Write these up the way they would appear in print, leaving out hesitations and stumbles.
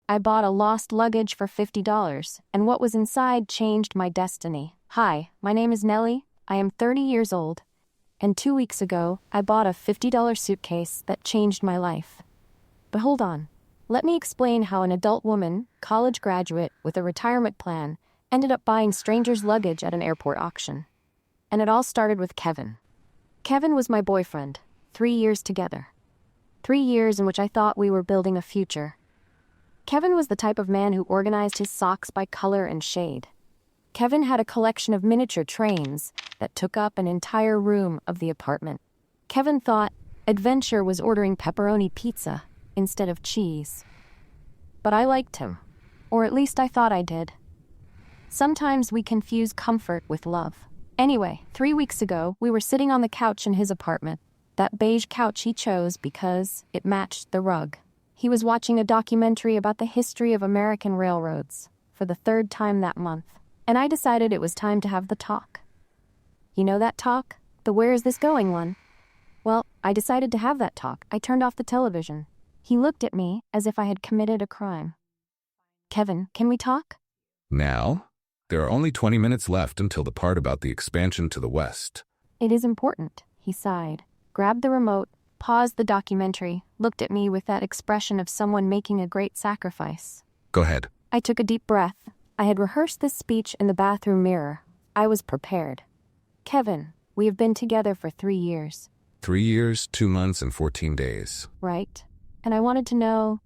I bought a lost luggage for $50, and what was inside changed my destiny. Hi, my name is Nelly. I am 30 years old, and 2 weeks ago, I bought a $50 suitcase that changed my life. But hold on. Let me explain how an adult woman, college graduate with a retirement plan, ended up buying strangers' luggage at an airport auction. And it all started with Kevin. Kevin was my boyfriend, 3 years together. 3 years in which I thought we were building a future. Kevin was the type of man who organized his socks by color and shade. Kevin had a collection of miniature trains that took up an entire room of the apartment. Kevin thought adventure was ordering pepperoni pizza instead of cheese. But I liked him, or at least I thought I did. Sometimes we confuse comfort with love. Anyway, 3 weeks ago, we were sitting on the couch in his apartment. That beige couch he chose because it matched the rug. He was watching a documentary about the history of American railroads for the 3rd time that month, and I decided it was time to have the talk. You know that talk? The where is this going one? Well, I decided to have that talk. I turned off the television. He looked at me as if I had committed a crime. Kevin, can we talk? Now? There are only 20 minutes left until the part about the expansion to the west. It is important, he sighed, grabbed the remote, paused the documentary, looked at me with that expression of someone making a great sacrifice. Go ahead. I took a deep breath. I had rehearsed this speech in the bathroom mirror. I was prepared. Kevin, we have been together for 3 years. 3 years, 2 months, and 14 days. Right. And I wanted to know,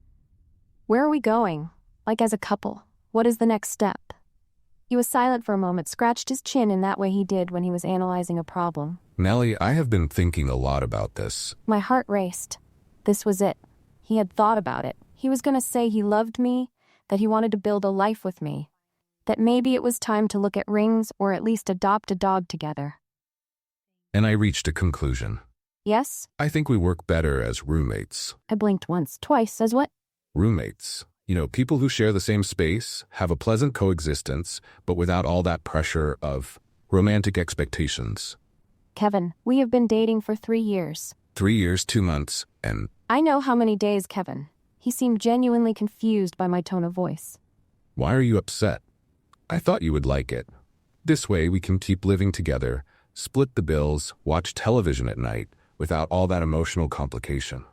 where are we going? Like as a couple, what is the next step? He was silent for a moment, scratched his chin in that way he did when he was analyzing a problem. Nelly, I have been thinking a lot about this. My heart raced. This was it. He had thought about it. He was going to say he loved me, that he wanted to build a life with me, that maybe it was time to look at rings or at least adopt a dog together. And I reached a conclusion. Yes? I think we work better as roommates. I blinked once, twice, as what? Roommates. You know, people who share the same space, have a pleasant coexistence, but without all that pressure of romantic expectations. Kevin, we have been dating for 3 years. 3 years, 2 months, and... I know how many days, Kevin. He seemed genuinely confused by my tone of voice. Why are you upset? I thought you would like it. This way we can keep living together, split the bills, watch television at night, without all that emotional complication.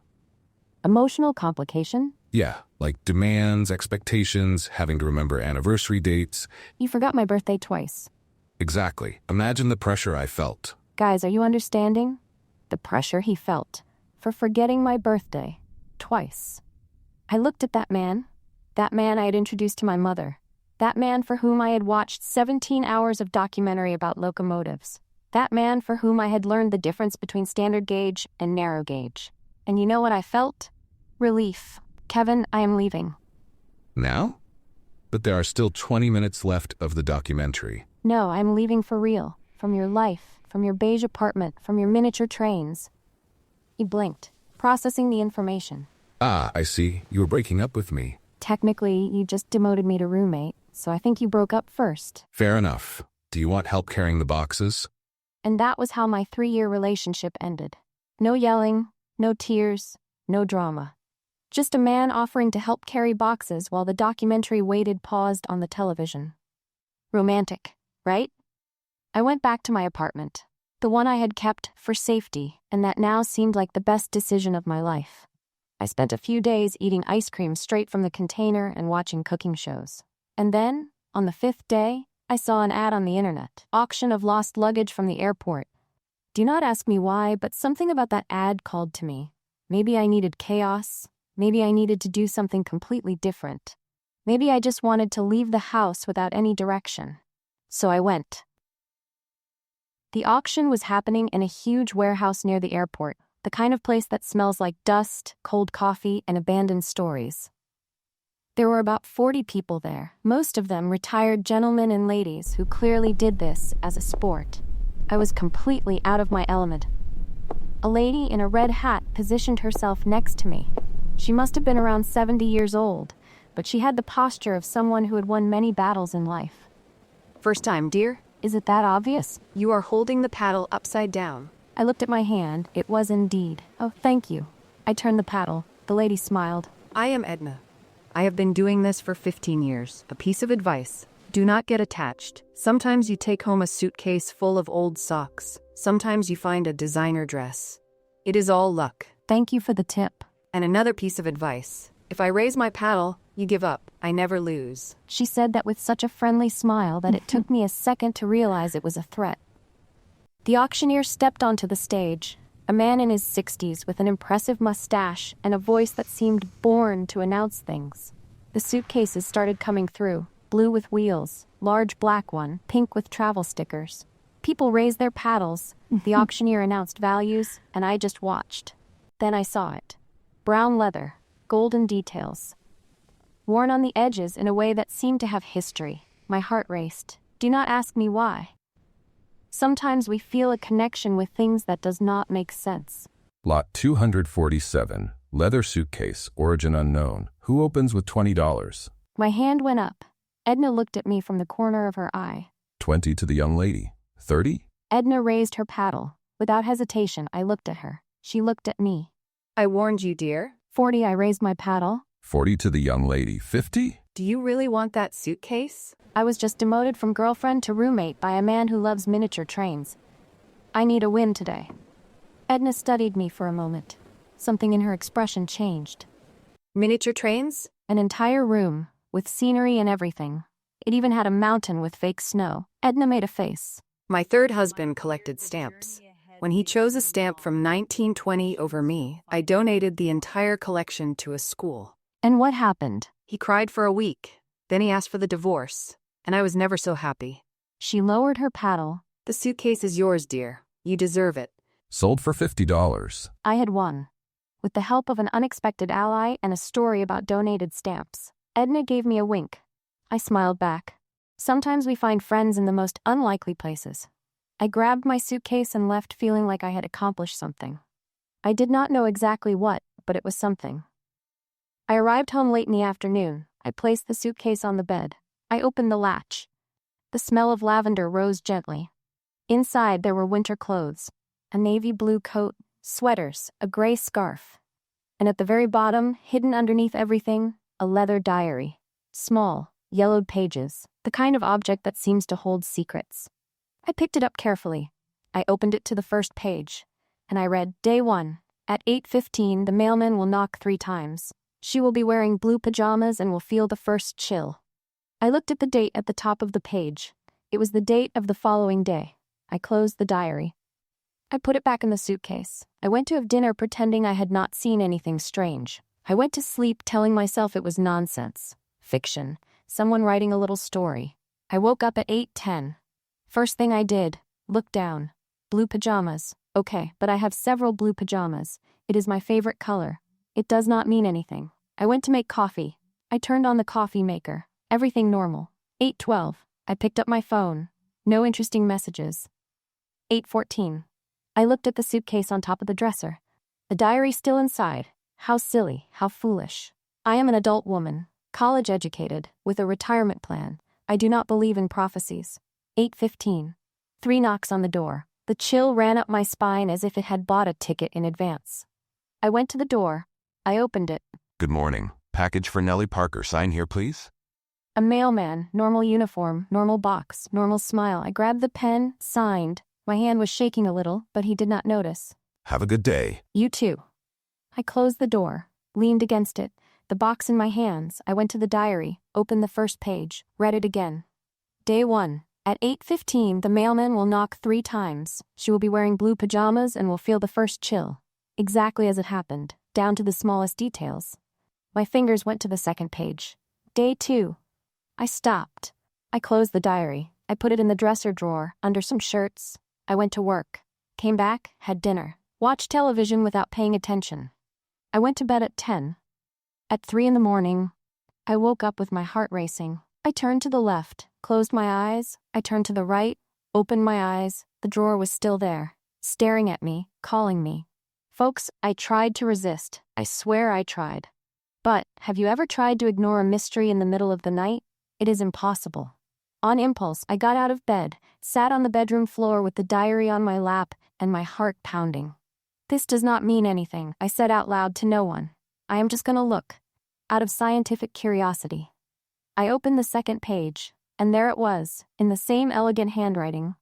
Emotional complication? Yeah, like demands, expectations, having to remember anniversary dates. You forgot my birthday twice. Exactly. Imagine the pressure I felt. Guys, are you understanding? The pressure he felt for forgetting my birthday twice. I looked at that man I had introduced to my mother, that man for whom I had watched 17 hours of documentary about locomotives, that man for whom I had learned the difference between standard gauge and narrow gauge. And you know what I felt? Relief. Kevin, I am leaving. Now? But there are still 20 minutes left of the documentary. No, I'm leaving for real. From your life, from your beige apartment, from your miniature trains. He blinked, processing the information. Ah, I see. You were breaking up with me. Technically, you just demoted me to roommate, so I think you broke up first. Fair enough. Do you want help carrying the boxes? And that was how my 3-year relationship ended. No yelling, no tears, no drama. Just a man offering to help carry boxes while the documentary waited paused on the television. Romantic, right? I went back to my apartment, the one I had kept for safety, and that now seemed like the best decision of my life. I spent a few days eating ice cream straight from the container and watching cooking shows. And then, on the 5th day, I saw an ad on the internet, auction of lost luggage from the airport. Do not ask me why, but something about that ad called to me. Maybe I needed chaos. Maybe I needed to do something completely different. Maybe I just wanted to leave the house without any direction. So I went. The auction was happening in a huge warehouse near the airport, the kind of place that smells like dust, cold coffee, and abandoned stories. There were about 40 people there, most of them retired gentlemen and ladies who clearly did this as a sport. I was completely out of my element. A lady in a red hat positioned herself next to me. She must have been around 70 years old, but she had the posture of someone who had won many battles in life. First time, dear? Is it that obvious? You are holding the paddle upside down. I looked at my hand. It was indeed. Oh, thank you. I turned the paddle. The lady smiled. I am Edna. I have been doing this for 15 years. A piece of advice. Do not get attached. Sometimes you take home a suitcase full of old socks. Sometimes you find a designer dress. It is all luck. Thank you for the tip. And another piece of advice. If I raise my paddle, you give up. I never lose. She said that with such a friendly smile that it took me a second to realize it was a threat. The auctioneer stepped onto the stage, a man in his 60s with an impressive mustache and a voice that seemed born to announce things. The suitcases started coming through, blue with wheels, large black one, pink with travel stickers. People raised their paddles, the auctioneer announced values, and I just watched. Then I saw it. Brown leather, golden details. Worn on the edges in a way that seemed to have history. My heart raced. Do not ask me why. Sometimes we feel a connection with things that does not make sense. Lot 247, leather suitcase, origin unknown. Who opens with $20? My hand went up. Edna looked at me from the corner of her eye. 20 to the young lady. 30? Edna raised her paddle. Without hesitation, I looked at her. She looked at me. I warned you, dear. 40, I raised my paddle. 40 to the young lady. 50? Do you really want that suitcase? I was just demoted from girlfriend to roommate by a man who loves miniature trains. I need a win today. Edna studied me for a moment. Something in her expression changed. Miniature trains? An entire room, with scenery and everything. It even had a mountain with fake snow. Edna made a face. My third husband collected stamps. When he chose a stamp from 1920 over me, I donated the entire collection to a school. And what happened? He cried for a week. Then he asked for the divorce, and I was never so happy. She lowered her paddle. The suitcase is yours, dear. You deserve it. Sold for $50. I had won. With the help of an unexpected ally and a story about donated stamps. Edna gave me a wink. I smiled back. Sometimes we find friends in the most unlikely places. I grabbed my suitcase and left feeling like I had accomplished something. I did not know exactly what, but it was something. I arrived home late in the afternoon. I placed the suitcase on the bed. I opened the latch. The smell of lavender rose gently. Inside there were winter clothes, a navy blue coat, sweaters, a gray scarf. And at the very bottom, hidden underneath everything, a leather diary. Small, yellowed pages, the kind of object that seems to hold secrets. I picked it up carefully. I opened it to the first page, and I read, Day 1. At 8:15, the mailman will knock 3 times. She will be wearing blue pajamas and will feel the first chill. I looked at the date at the top of the page. It was the date of the following day. I closed the diary. I put it back in the suitcase. I went to have dinner pretending I had not seen anything strange. I went to sleep telling myself it was nonsense. Fiction. Someone writing a little story. I woke up at 8:10. First thing I did, look down. Blue pajamas. Okay, but I have several blue pajamas. It is my favorite color. It does not mean anything. I went to make coffee. I turned on the coffee maker. Everything normal. 8:12. I picked up my phone. No interesting messages. 8:14. I looked at the suitcase on top of the dresser. The diary still inside. How silly, how foolish. I am an adult woman, college educated, with a retirement plan. I do not believe in prophecies. 8:15. 3 knocks on the door. The chill ran up my spine as if it had bought a ticket in advance. I went to the door. I opened it. Good morning. Package for Nelly Parker. Sign here, please. A mailman, normal uniform, normal box, normal smile. I grabbed the pen, signed. My hand was shaking a little, but he did not notice. Have a good day. You too. I closed the door, leaned against it, the box in my hands. I went to the diary, opened the first page, read it again. Day 1. At 8:15, the mailman will knock 3 times. She will be wearing blue pajamas and will feel the first chill. Exactly as it happened, down to the smallest details. My fingers went to the second page. Day 2. I stopped. I closed the diary. I put it in the dresser drawer, under some shirts. I went to work. Came back, had dinner. Watched television without paying attention. I went to bed at 10. At 3 in the morning, I woke up with my heart racing. I turned to the left, closed my eyes. I turned to the right, opened my eyes. The drawer was still there, staring at me, calling me. Folks, I tried to resist. I swear I tried. But, have you ever tried to ignore a mystery in the middle of the night? It is impossible. On impulse, I got out of bed, sat on the bedroom floor with the diary on my lap, and my heart pounding. This does not mean anything, I said out loud to no one. I am just gonna look. out of scientific curiosity. I opened the second page, and there it was, in the same elegant handwriting.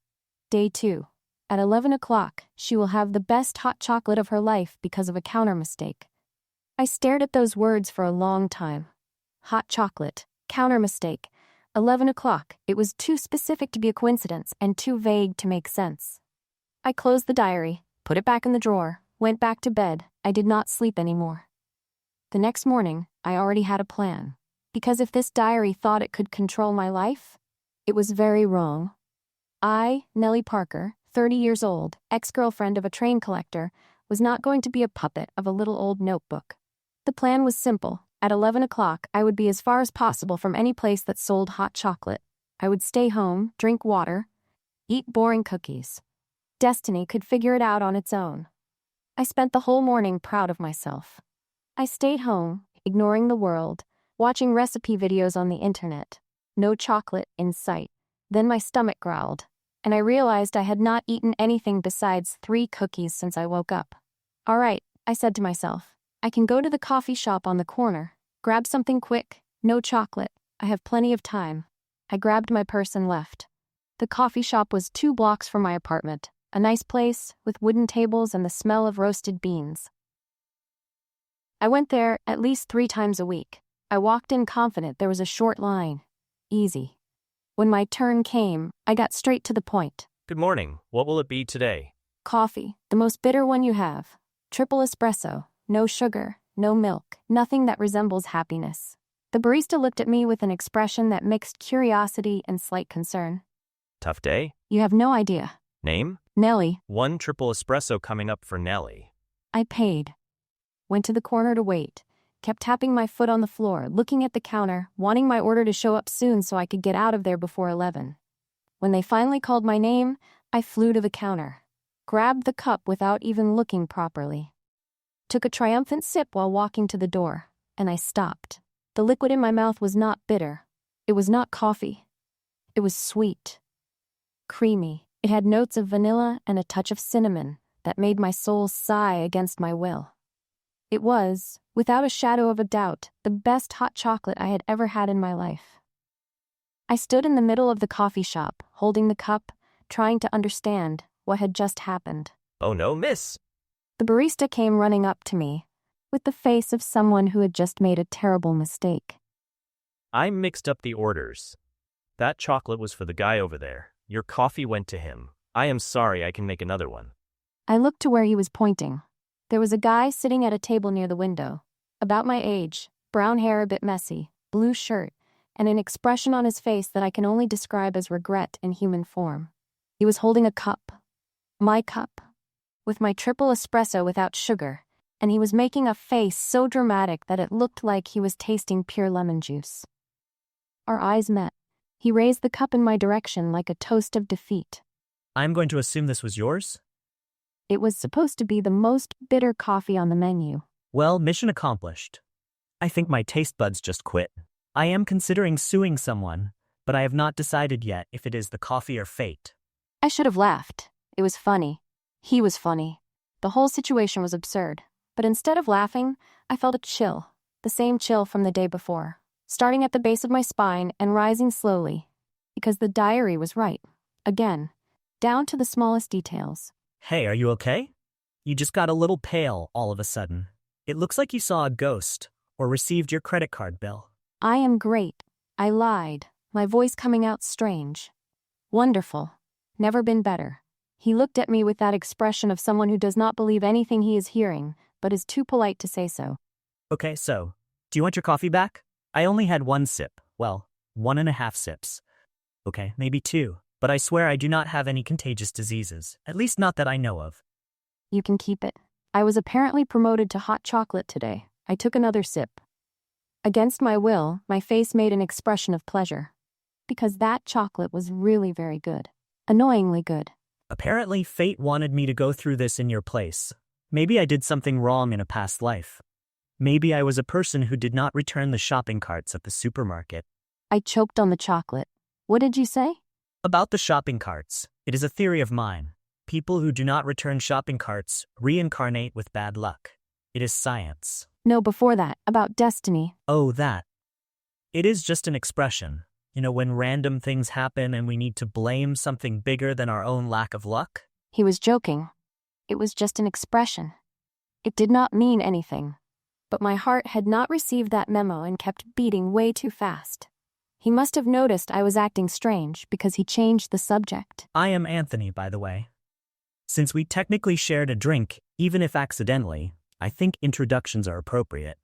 Day 2. At 11 o'clock, she will have the best hot chocolate of her life because of a counter mistake. I stared at those words for a long time. Hot chocolate, counter mistake, 11 o'clock. It was too specific to be a coincidence and too vague to make sense. I closed the diary, put it back in the drawer, went back to bed. I did not sleep anymore. The next morning, I already had a plan. Because if this diary thought it could control my life, it was very wrong. I, Nelly Parker, 30 years old, ex-girlfriend of a train collector, was not going to be a puppet of a little old notebook. The plan was simple. At 11 o'clock, I would be as far as possible from any place that sold hot chocolate. I would stay home, drink water, eat boring cookies. Destiny could figure it out on its own. I spent the whole morning proud of myself. I stayed home, ignoring the world, watching recipe videos on the internet. No chocolate in sight. Then my stomach growled, and I realized I had not eaten anything besides 3 cookies since I woke up. All right, I said to myself. I can go to the coffee shop on the corner, grab something quick, no chocolate. I have plenty of time. I grabbed my purse and left. The coffee shop was 2 blocks from my apartment, a nice place with wooden tables and the smell of roasted beans. I went there at least 3 times a week. I walked in confident there was a short line. Easy. When my turn came, I got straight to the point. Good morning. What will it be today? Coffee, the most bitter one you have. Triple espresso. No sugar, no milk, nothing that resembles happiness. The barista looked at me with an expression that mixed curiosity and slight concern. Tough day? You have no idea. Name? Nelly. 1 triple espresso coming up for Nelly. I paid. Went to the corner to wait. Kept tapping my foot on the floor, looking at the counter, wanting my order to show up soon so I could get out of there before 11. When they finally called my name, I flew to the counter. Grabbed the cup without even looking properly. Took a triumphant sip while walking to the door, and I stopped. The liquid in my mouth was not bitter. It was not coffee. It was sweet. Creamy. It had notes of vanilla and a touch of cinnamon that made my soul sigh against my will. It was, without a shadow of a doubt, the best hot chocolate I had ever had in my life. I stood in the middle of the coffee shop, holding the cup, trying to understand what had just happened. Oh no, miss. The barista came running up to me, with the face of someone who had just made a terrible mistake. I mixed up the orders. That chocolate was for the guy over there. Your coffee went to him. I am sorry, I can make another one. I looked to where he was pointing. There was a guy sitting at a table near the window, about my age, brown hair a bit messy, blue shirt, and an expression on his face that I can only describe as regret in human form. He was holding a cup. My cup. With my triple espresso without sugar, and he was making a face so dramatic that it looked like he was tasting pure lemon juice. Our eyes met. He raised the cup in my direction like a toast of defeat. I'm going to assume this was yours? It was supposed to be the most bitter coffee on the menu. Well, mission accomplished. I think my taste buds just quit. I am considering suing someone, but I have not decided yet if it is the coffee or fate. I should have laughed. It was funny. He was funny. The whole situation was absurd. But instead of laughing, I felt a chill, the same chill from the day before, starting at the base of my spine and rising slowly, because the diary was right. Again, down to the smallest details. Hey, are you okay? You just got a little pale all of a sudden. It looks like you saw a ghost or received your credit card bill. I am great. I lied, my voice coming out strange. Wonderful. Never been better. He looked at me with that expression of someone who does not believe anything he is hearing, but is too polite to say so. Okay, so, do you want your coffee back? I only had 1 sip. Well, 1.5 sips. Okay, maybe 2. But I swear I do not have any contagious diseases, at least not that I know of. You can keep it. I was apparently promoted to hot chocolate today. I took another sip. Against my will, my face made an expression of pleasure. Because that chocolate was really very good. Annoyingly good. Apparently, fate wanted me to go through this in your place. Maybe I did something wrong in a past life. Maybe I was a person who did not return the shopping carts at the supermarket. I choked on the chocolate. What did you say? About the shopping carts, it is a theory of mine. People who do not return shopping carts reincarnate with bad luck. It is science. No, before that, about destiny. Oh, that. It is just an expression. When random things happen and we need to blame something bigger than our own lack of luck. He was joking. It was just an expression. It did not mean anything. But my heart had not received that memo and kept beating way too fast. He must have noticed I was acting strange because he changed the subject. I am Anthony, by the way. Since we technically shared a drink, even if accidentally, I think introductions are appropriate.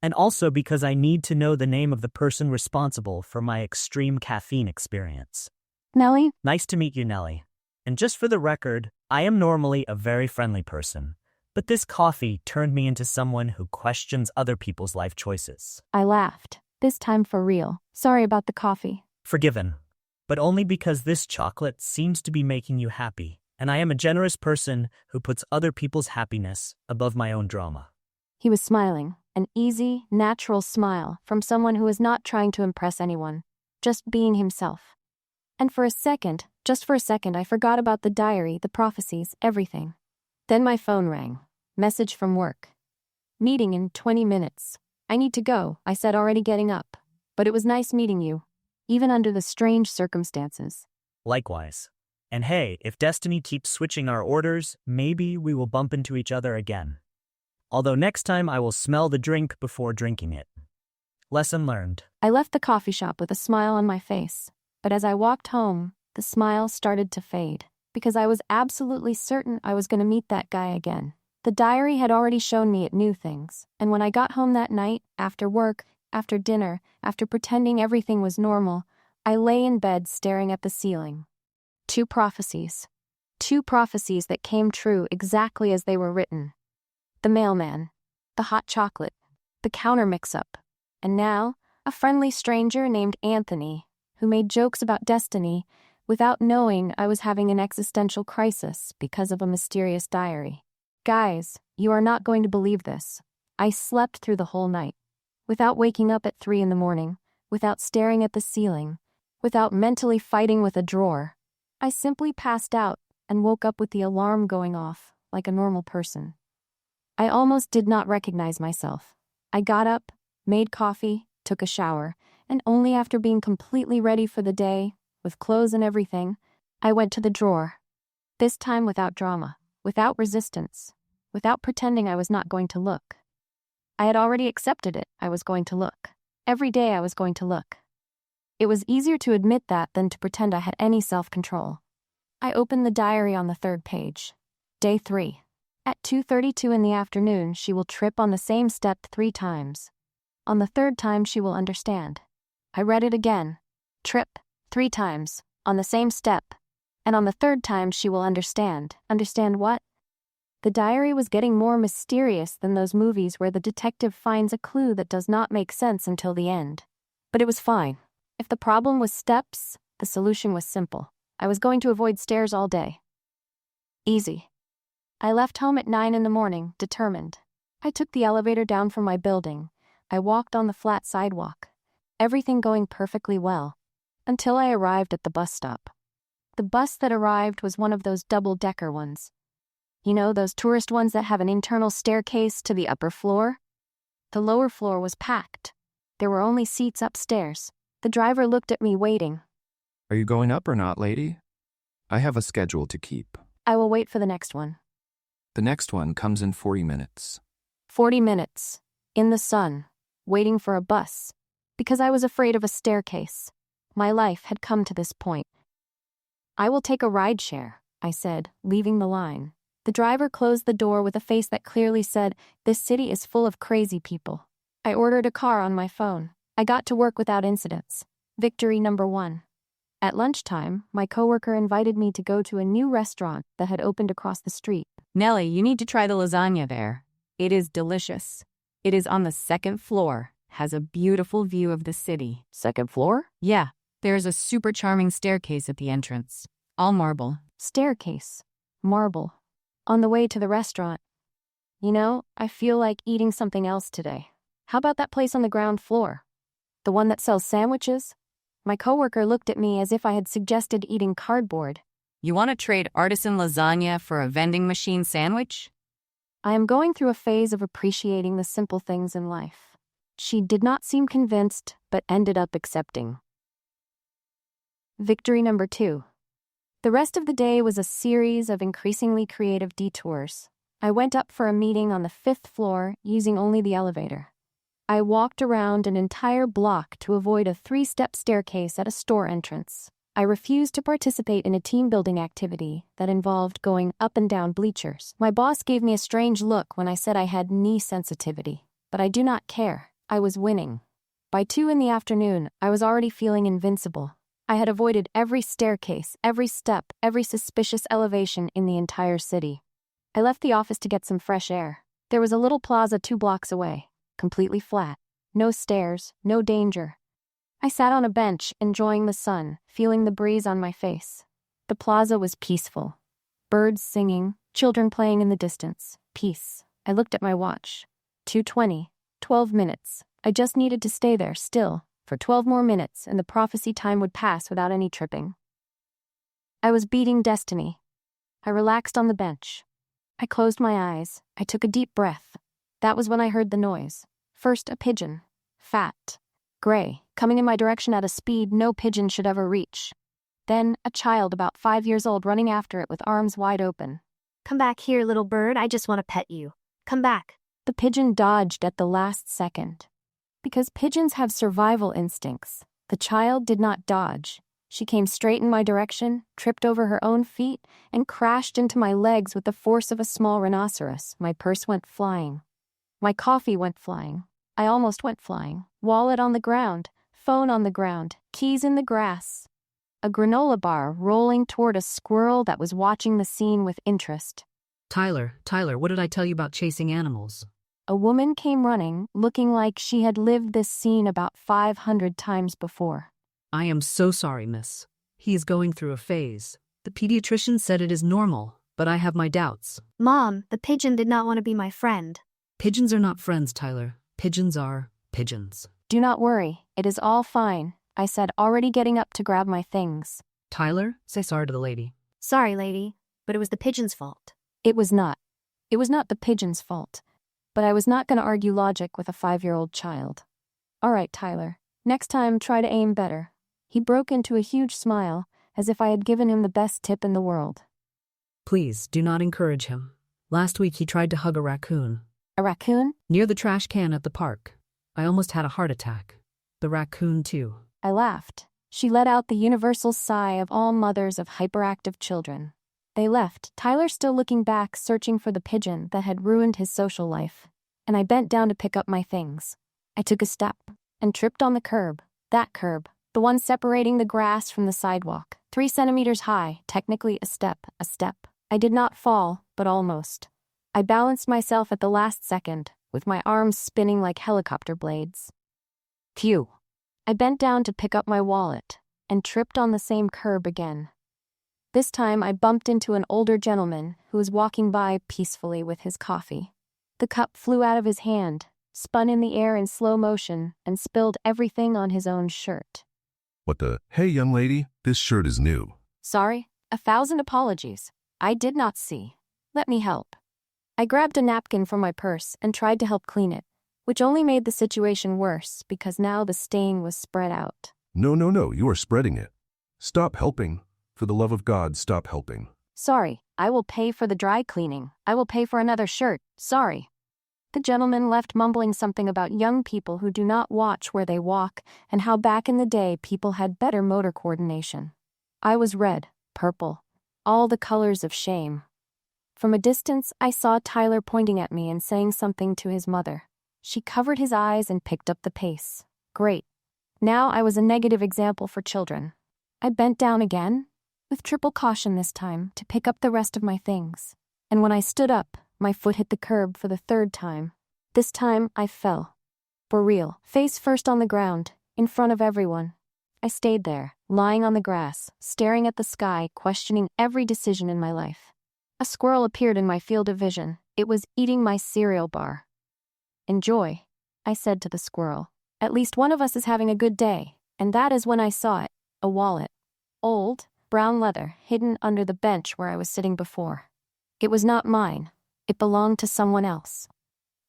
And also because I need to know the name of the person responsible for my extreme caffeine experience. Nelly? Nice to meet you, Nelly. And just for the record, I am normally a very friendly person, but this coffee turned me into someone who questions other people's life choices. I laughed. This time for real. Sorry about the coffee. Forgiven. But only because this chocolate seems to be making you happy, and I am a generous person who puts other people's happiness above my own drama. He was smiling, an easy, natural smile from someone who was not trying to impress anyone, just being himself. And just for a second, I forgot about the diary, the prophecies, everything. Then my phone rang. Message from work. Meeting in 20 minutes. I need to go, I said, already getting up. But it was nice meeting you, even under the strange circumstances. Likewise. And hey, if destiny keeps switching our orders, maybe we will bump into each other again. Although next time I will smell the drink before drinking it. Lesson learned. I left the coffee shop with a smile on my face, but as I walked home, the smile started to fade, because I was absolutely certain I was going to meet that guy again. The diary had already shown me it knew things, and when I got home that night, after work, after dinner, after pretending everything was normal, I lay in bed staring at the ceiling. Two prophecies that came true exactly as they were written. The mailman, the hot chocolate, the counter mix-up, and now a friendly stranger named Anthony who made jokes about destiny without knowing I was having an existential crisis because of a mysterious diary. Guys, you are not going to believe this. I slept through the whole night, without waking up at 3 a.m, without staring at the ceiling, without mentally fighting with a drawer. I simply passed out and woke up with the alarm going off like a normal person. I almost did not recognize myself. I got up, made coffee, took a shower, and only after being completely ready for the day, with clothes and everything, I went to the drawer. This time without drama, without resistance, without pretending I was not going to look. I had already accepted it. I was going to look. Every day I was going to look. It was easier to admit that than to pretend I had any self-control. I opened the diary on the 3rd page. Day 3. At 2:32 in the afternoon, she will trip on the same step 3 times. On the 3rd time, she will understand. I read it again. Trip, 3 times, on the same step. And on the 3rd time, she will understand. Understand what? The diary was getting more mysterious than those movies where the detective finds a clue that does not make sense until the end. But it was fine. If the problem was steps, the solution was simple. I was going to avoid stairs all day. Easy. I left home at 9 a.m, determined. I took the elevator down from my building. I walked on the flat sidewalk. Everything going perfectly well. Until I arrived at the bus stop. The bus that arrived was one of those double-decker ones. You know, those tourist ones that have an internal staircase to the upper floor? The lower floor was packed. There were only seats upstairs. The driver looked at me waiting. Are you going up or not, lady? I have a schedule to keep. I will wait for the next one. The next one comes in 40 minutes. 40 minutes. In the sun. Waiting for a bus. Because I was afraid of a staircase. My life had come to this point. I will take a rideshare, I said, leaving the line. The driver closed the door with a face that clearly said, "This city is full of crazy people." I ordered a car on my phone. I got to work without incidents. Victory number 1. At lunchtime, my coworker invited me to go to a new restaurant that had opened across the street. Nelly, you need to try the lasagna there. It is delicious. It is on the 2nd floor, has a beautiful view of the city. 2nd floor? Yeah, there's a super charming staircase at the entrance. All marble. Staircase. Marble. On the way to the restaurant. You know, I feel like eating something else today. How about that place on the ground floor? The one that sells sandwiches? My coworker looked at me as if I had suggested eating cardboard. You want to trade artisan lasagna for a vending machine sandwich? I am going through a phase of appreciating the simple things in life. She did not seem convinced, but ended up accepting. Victory number 2. The rest of the day was a series of increasingly creative detours. I went up for a meeting on the 5th floor using only the elevator. I walked around an entire block to avoid a 3-step staircase at a store entrance. I refused to participate in a team-building activity that involved going up and down bleachers. My boss gave me a strange look when I said I had knee sensitivity, but I do not care. I was winning. By 2 in the afternoon, I was already feeling invincible. I had avoided every staircase, every step, every suspicious elevation in the entire city. I left the office to get some fresh air. There was a little plaza 2 blocks away, completely flat. No stairs, no danger. I sat on a bench, enjoying the sun, feeling the breeze on my face. The plaza was peaceful. Birds singing, children playing in the distance. Peace. I looked at my watch. 2:20. 12 minutes. I just needed to stay there, still, for 12 more minutes, and the prophecy time would pass without any tripping. I was beating destiny. I relaxed on the bench. I closed my eyes. I took a deep breath. That was when I heard the noise. First, a pigeon. Fat. Gray, coming in my direction at a speed no pigeon should ever reach. Then, a child about 5 years old running after it with arms wide open. Come back here, little bird. I just want to pet you. Come back. The pigeon dodged at the last second. Because pigeons have survival instincts, the child did not dodge. She came straight in my direction, tripped over her own feet, and crashed into my legs with the force of a small rhinoceros. My purse went flying. My coffee went flying. I almost went flying. Wallet on the ground, phone on the ground, keys in the grass. A granola bar rolling toward a squirrel that was watching the scene with interest. Tyler, what did I tell you about chasing animals? A woman came running, looking like she had lived this scene about 500 times before. I am so sorry, miss. He is going through a phase. The pediatrician said it is normal, but I have my doubts. Mom, the pigeon did not want to be my friend. Pigeons are not friends, Tyler. Pigeons are pigeons. Do not worry, it is all fine, I said, already getting up to grab my things. Tyler, say sorry to the lady. Sorry, lady, but it was the pigeon's fault. It was not. It was not the pigeon's fault. But I was not going to argue logic with a 5-year-old child. All right, Tyler, next time try to aim better. He broke into a huge smile, as if I had given him the best tip in the world. Please, do not encourage him. Last week he tried to hug a raccoon. A raccoon? Near the trash can at the park. I almost had a heart attack. The raccoon, too. I laughed. She let out the universal sigh of all mothers of hyperactive children. They left, Tyler still looking back, searching for the pigeon that had ruined his social life. And I bent down to pick up my things. I took a step and tripped on the curb. That curb, the one separating the grass from the sidewalk. 3 centimeters high, technically a step. I did not fall, but almost. I balanced myself at the last second, with my arms spinning like helicopter blades. Phew. I bent down to pick up my wallet, and tripped on the same curb again. This time I bumped into an older gentleman who was walking by peacefully with his coffee. The cup flew out of his hand, spun in the air in slow motion, and spilled everything on his own shirt. What the? Hey, young lady, this shirt is new. Sorry, 1,000 apologies. I did not see. Let me help. I grabbed a napkin from my purse and tried to help clean it, which only made the situation worse because now the stain was spread out. No, you are spreading it. Stop helping. For the love of God, stop helping. Sorry, I will pay for the dry cleaning. I will pay for another shirt. Sorry. The gentleman left mumbling something about young people who do not watch where they walk and how back in the day people had better motor coordination. I was red, purple, all the colors of shame. From a distance, I saw Tyler pointing at me and saying something to his mother. She covered his eyes and picked up the pace. Great. Now I was a negative example for children. I bent down again, with triple caution this time, to pick up the rest of my things. And when I stood up, my foot hit the curb for the 3rd time. This time, I fell. For real, face first on the ground, in front of everyone. I stayed there, lying on the grass, staring at the sky, questioning every decision in my life. A squirrel appeared in my field of vision. It was eating my cereal bar. Enjoy, I said to the squirrel. At least one of us is having a good day, and that is when I saw it, a wallet. Old, brown leather, hidden under the bench where I was sitting before. It was not mine. It belonged to someone else.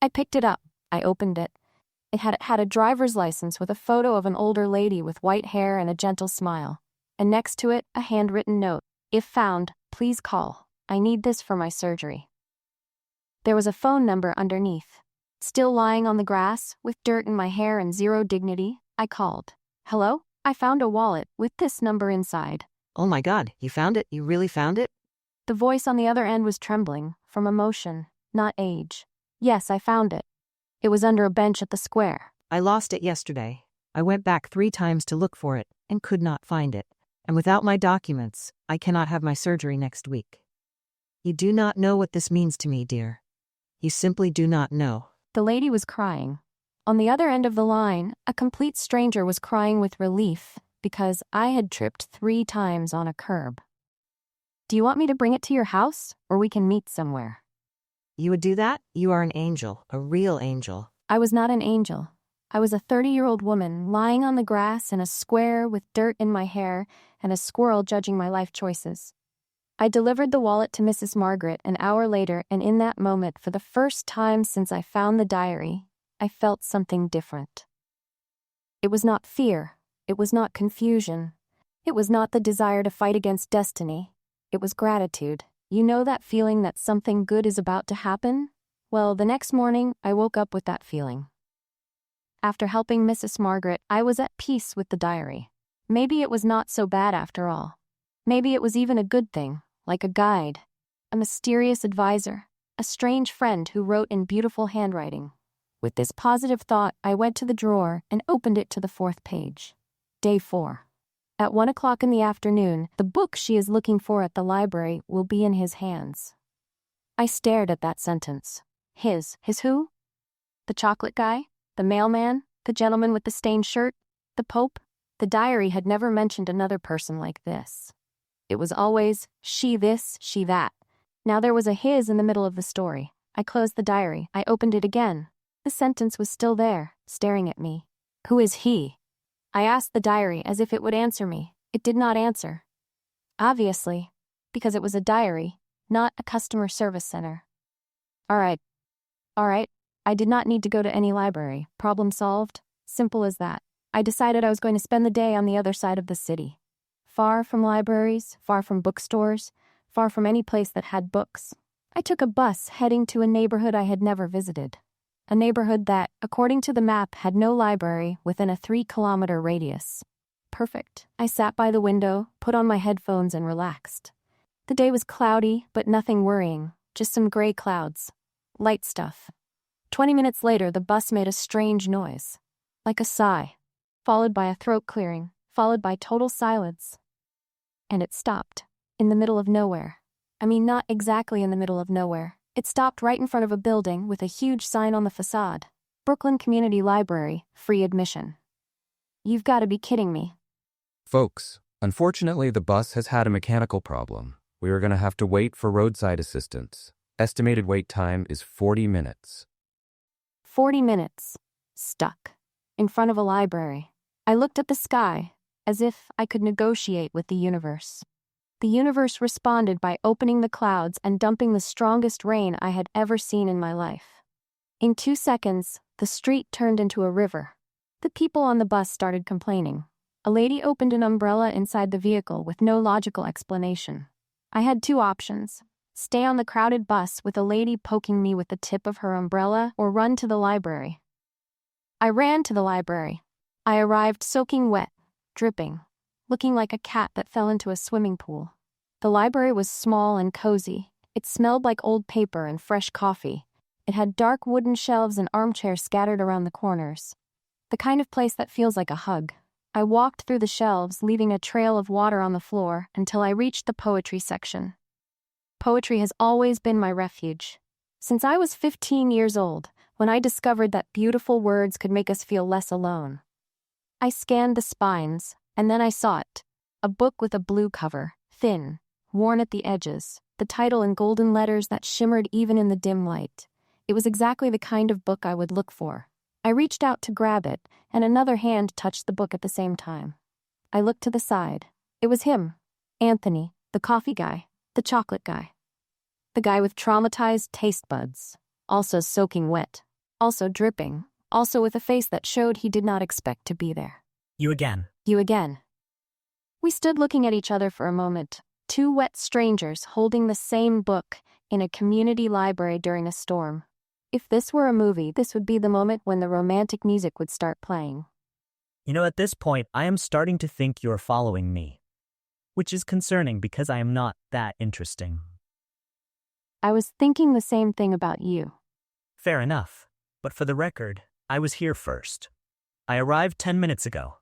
I picked it up. I opened it. It had a driver's license with a photo of an older lady with white hair and a gentle smile. And next to it, a handwritten note. If found, please call. I need this for my surgery. There was a phone number underneath. Still lying on the grass, with dirt in my hair and zero dignity, I called. Hello? I found a wallet with this number inside. Oh my God, you found it? You really found it? The voice on the other end was trembling, from emotion, not age. Yes, I found it. It was under a bench at the square. I lost it yesterday. I went back 3 times to look for it and could not find it. And without my documents, I cannot have my surgery next week. You do not know what this means to me, dear. You simply do not know. The lady was crying. On the other end of the line, a complete stranger was crying with relief because I had tripped 3 times on a curb. Do you want me to bring it to your house, or we can meet somewhere? You would do that? You are an angel, a real angel. I was not an angel. I was a 30-year-old woman lying on the grass in a square with dirt in my hair and a squirrel judging my life choices. I delivered the wallet to Mrs. Margaret an hour later, and in that moment, for the first time since I found the diary, I felt something different. It was not fear. It was not confusion. It was not the desire to fight against destiny. It was gratitude. You know that feeling that something good is about to happen? Well, the next morning, I woke up with that feeling. After helping Mrs. Margaret, I was at peace with the diary. Maybe it was not so bad after all. Maybe it was even a good thing, like a guide, a mysterious advisor, a strange friend who wrote in beautiful handwriting. With this positive thought, I went to the drawer and opened it to the 4th page. Day 4. At 1 o'clock in the afternoon, the book she is looking for at the library will be in his hands. I stared at that sentence. His who? The chocolate guy? The mailman? The gentleman with the stained shirt? The Pope? The diary had never mentioned another person like this. It was always she this, she that. Now there was a his in the middle of the story. I closed the diary. I opened it again. The sentence was still there, staring at me. Who is he? I asked the diary as if it would answer me. It did not answer. Obviously, because it was a diary, not a customer service center. All right. I did not need to go to any library. Problem solved. Simple as that. I decided I was going to spend the day on the other side of the city. Far from libraries, far from bookstores, far from any place that had books. I took a bus heading to a neighborhood I had never visited. A neighborhood that, according to the map, had no library within a 3-kilometer radius. Perfect. I sat by the window, put on my headphones, and relaxed. The day was cloudy, but nothing worrying, just some gray clouds. Light stuff. 20 minutes later, the bus made a strange noise, like a sigh, followed by a throat clearing, followed by total silence. And it stopped, in the middle of nowhere. I mean, not exactly in the middle of nowhere. It stopped right in front of a building with a huge sign on the facade. Brooklyn Community Library, free admission. You've got to be kidding me. Folks, unfortunately the bus has had a mechanical problem. We are going to have to wait for roadside assistance. Estimated wait time is 40 minutes. 40 minutes. Stuck. In front of a library. I looked at the sky, as if I could negotiate with the universe. The universe responded by opening the clouds and dumping the strongest rain I had ever seen in my life. In 2 seconds, the street turned into a river. The people on the bus started complaining. A lady opened an umbrella inside the vehicle with no logical explanation. I had 2 options. Stay on the crowded bus with a lady poking me with the tip of her umbrella, or run to the library. I ran to the library. I arrived soaking wet, dripping, looking like a cat that fell into a swimming pool. The library was small and cozy. It smelled like old paper and fresh coffee. It had dark wooden shelves and armchairs scattered around the corners. The kind of place that feels like a hug. I walked through the shelves, leaving a trail of water on the floor until I reached the poetry section. Poetry has always been my refuge. Since I was 15 years old, when I discovered that beautiful words could make us feel less alone. I scanned the spines, and then I saw it. A book with a blue cover, thin, worn at the edges, the title in golden letters that shimmered even in the dim light. It was exactly the kind of book I would look for. I reached out to grab it, and another hand touched the book at the same time. I looked to the side. It was him, Anthony, the coffee guy, the chocolate guy. The guy with traumatized taste buds. Also soaking wet. Also dripping. Also with a face that showed he did not expect to be there. You again. You again. We stood looking at each other for a moment. Two wet strangers holding the same book in a community library during a storm. If this were a movie, this would be the moment when the romantic music would start playing. You know, at this point, I am starting to think you're following me. Which is concerning because I am not that interesting. I was thinking the same thing about you. Fair enough. But for the record, I was here first. I arrived 10 minutes ago.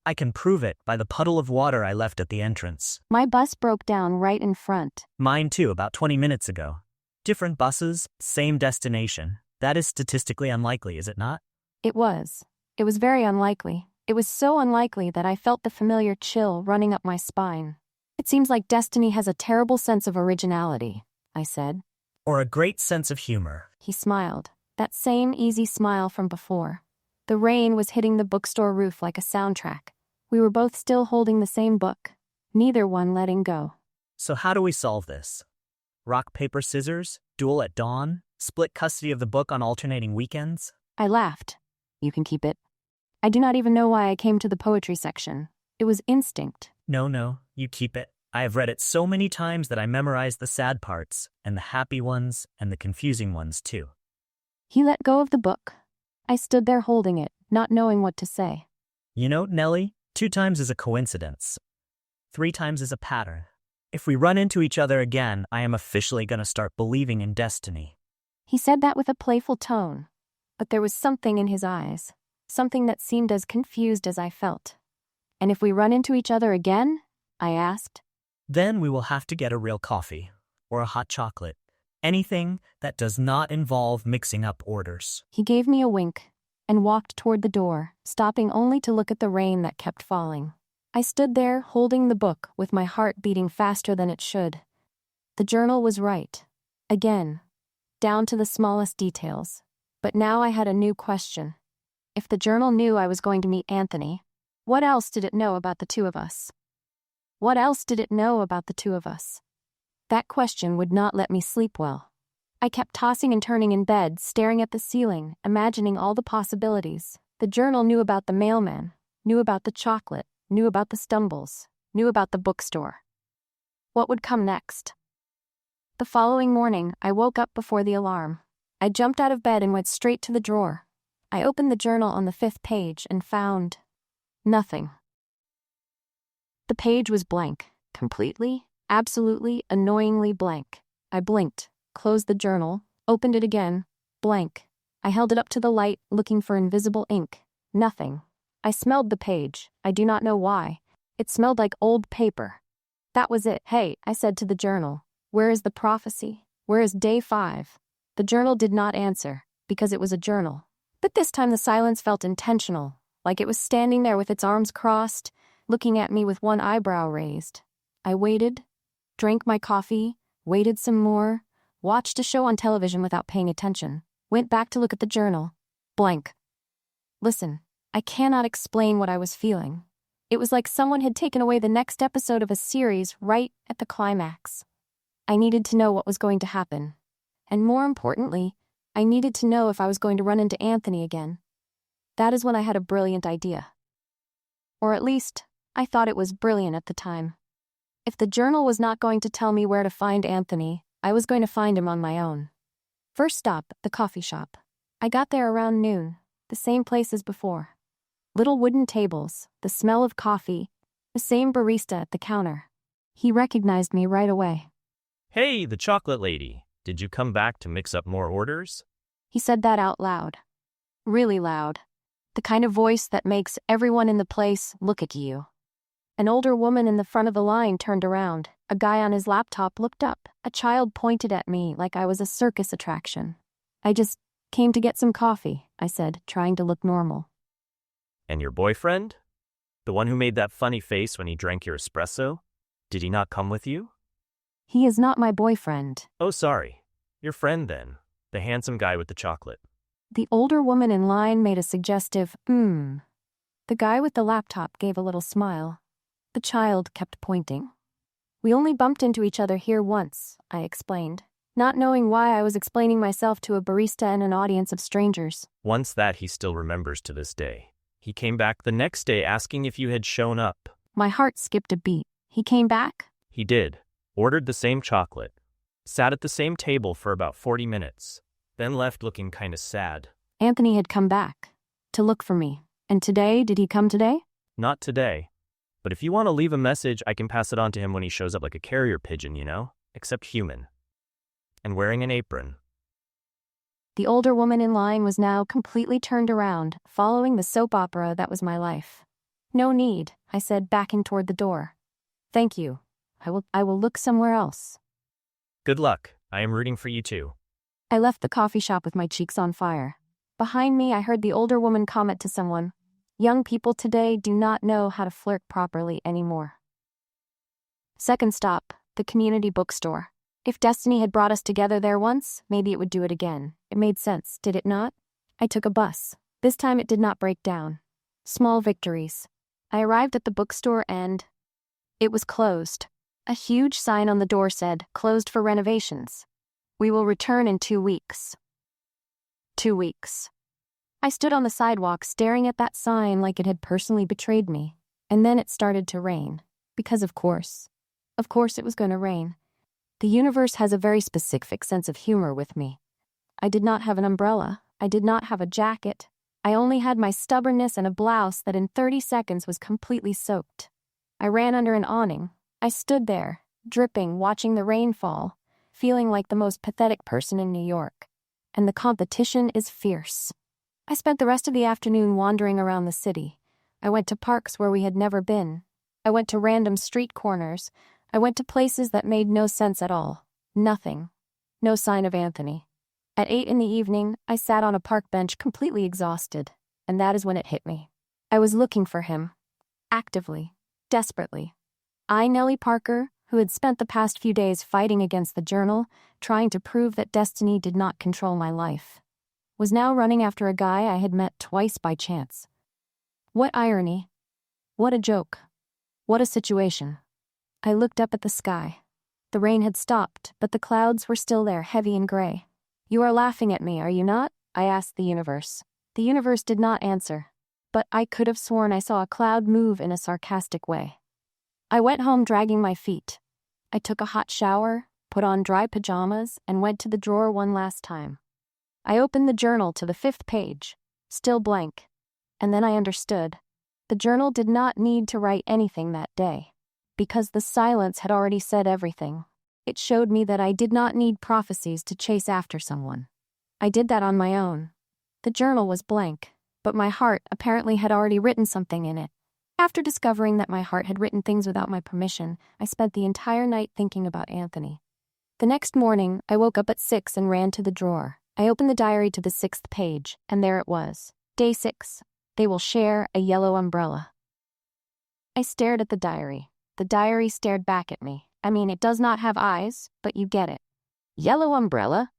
I can prove it by the puddle of water I left at the entrance. My bus broke down right in front. Mine too, about 20 minutes ago. Different buses, same destination. That is statistically unlikely, is it not? It was. It was very unlikely. It was so unlikely that I felt the familiar chill running up my spine. It seems like destiny has a terrible sense of originality, I said. Or a great sense of humor. He smiled. That same easy smile from before. The rain was hitting the bookstore roof like a soundtrack. We were both still holding the same book, neither one letting go. So how do we solve this? Rock, paper, scissors? Duel at dawn? Split custody of the book on alternating weekends? I laughed. You can keep it. I do not even know why I came to the poetry section. It was instinct. No, you keep it. I have read it so many times that I memorized the sad parts, and the happy ones, and the confusing ones too. He let go of the book. I stood there holding it, not knowing what to say. You know, Nelly, 2 times is a coincidence. 3 times is a pattern. If we run into each other again, I am officially going to start believing in destiny. He said that with a playful tone, but there was something in his eyes, something that seemed as confused as I felt. And if we run into each other again? I asked. Then we will have to get a real coffee, or a hot chocolate. Anything that does not involve mixing up orders. He gave me a wink and walked toward the door, stopping only to look at the rain that kept falling. I stood there holding the book with my heart beating faster than it should. The journal was right. Again. Down to the smallest details. But now I had a new question. If the journal knew I was going to meet Anthony, what else did it know about the two of us? What else did it know about the two of us? That question would not let me sleep well. I kept tossing and turning in bed, staring at the ceiling, imagining all the possibilities. The journal knew about the mailman, knew about the chocolate, knew about the stumbles, knew about the bookstore. What would come next? The following morning, I woke up before the alarm. I jumped out of bed and went straight to the drawer. I opened the journal on the 5th page and found nothing. The page was blank, completely, absolutely, annoyingly blank. I blinked, closed the journal, opened it again, blank. I held it up to the light, looking for invisible ink. Nothing. I smelled the page. I do not know why. It smelled like old paper. That was it. Hey, I said to the journal. Where is the prophecy? Where is day 5? The journal did not answer, because it was a journal. But this time the silence felt intentional, like it was standing there with its arms crossed, looking at me with one eyebrow raised. I waited, drank my coffee, waited some more, watched a show on television without paying attention, went back to look at the journal. Blank. Listen, I cannot explain what I was feeling. It was like someone had taken away the next episode of a series right at the climax. I needed to know what was going to happen. And more importantly, I needed to know if I was going to run into Anthony again. That is when I had a brilliant idea. Or at least, I thought it was brilliant at the time. If the journal was not going to tell me where to find Anthony, I was going to find him on my own. First stop, the coffee shop. I got there around noon, the same place as before. Little wooden tables, the smell of coffee, the same barista at the counter. He recognized me right away. Hey, the chocolate lady. Did you come back to mix up more orders? He said that out loud. Really loud. The kind of voice that makes everyone in the place look at you. An older woman in the front of the line turned around. A guy on his laptop looked up. A child pointed at me like I was a circus attraction. I just came to get some coffee, I said, trying to look normal. And your boyfriend? The one who made that funny face when he drank your espresso? Did he not come with you? He is not my boyfriend. Oh, sorry. Your friend then. The handsome guy with the chocolate. The older woman in line made a suggestive, The guy with the laptop gave a little smile. The child kept pointing. We only bumped into each other here once, I explained. not knowing why I was explaining myself to a barista and an audience of strangers. Once that he still remembers to this day. He came back the next day asking if you had shown up. My heart skipped a beat. He came back? He did. Ordered the same chocolate. Sat at the same table for about 40 minutes. Then left looking kinda sad. Anthony had come back to look for me. And today, did he come today? Not today. But if you want to leave a message, I can pass it on to him when he shows up like a carrier pigeon, you know? Except human. And wearing an apron. The older woman in line was now completely turned around, following the soap opera that was my life. No need, I said, backing toward the door. Thank you. I will look somewhere else. Good luck. I am rooting for you too. I left the coffee shop with my cheeks on fire. Behind me, I heard the older woman comment to someone, "Young people today do not know how to flirt properly anymore." Second stop, the community bookstore. If destiny had brought us together there once, maybe it would do it again. It made sense, did it not? I took a bus. This time it did not break down. Small victories. I arrived at the bookstore and it was closed. A huge sign on the door said, "Closed for renovations. We will return in 2 weeks." 2 weeks. I stood on the sidewalk staring at that sign like it had personally betrayed me. And then it started to rain. Because of course it was going to rain. The universe has a very specific sense of humor with me. I did not have an umbrella. I did not have a jacket. I only had my stubbornness and a blouse that in 30 seconds was completely soaked. I ran under an awning. I stood there, dripping, watching the rain fall, feeling like the most pathetic person in New York. And the competition is fierce. I spent the rest of the afternoon wandering around the city. I went to parks where we had never been. I went to random street corners. I went to places that made no sense at all. Nothing. No sign of Anthony. At 8 in the evening, I sat on a park bench completely exhausted, and that is when it hit me. I was looking for him. Actively. Desperately. I, Nelly Parker, who had spent the past few days fighting against the journal, trying to prove that destiny did not control my life, was now running after a guy I had met twice by chance. What irony. What a joke. What a situation. I looked up at the sky. The rain had stopped, but the clouds were still there, heavy and gray. "You are laughing at me, are you not?" I asked the universe. The universe did not answer, but I could have sworn I saw a cloud move in a sarcastic way. I went home dragging my feet. I took a hot shower, put on dry pajamas, and went to the drawer one last time. I opened the journal to the 5th page, still blank, and then I understood. The journal did not need to write anything that day, because the silence had already said everything. It showed me that I did not need prophecies to chase after someone. I did that on my own. The journal was blank, but my heart apparently had already written something in it. After discovering that my heart had written things without my permission, I spent the entire night thinking about Anthony. The next morning, I woke up at 6 and ran to the drawer. I opened the diary to the 6th page, and there it was. Day 6. They will share a yellow umbrella. I stared at the diary. The diary stared back at me. I mean, it does not have eyes, but you get it. Yellow umbrella?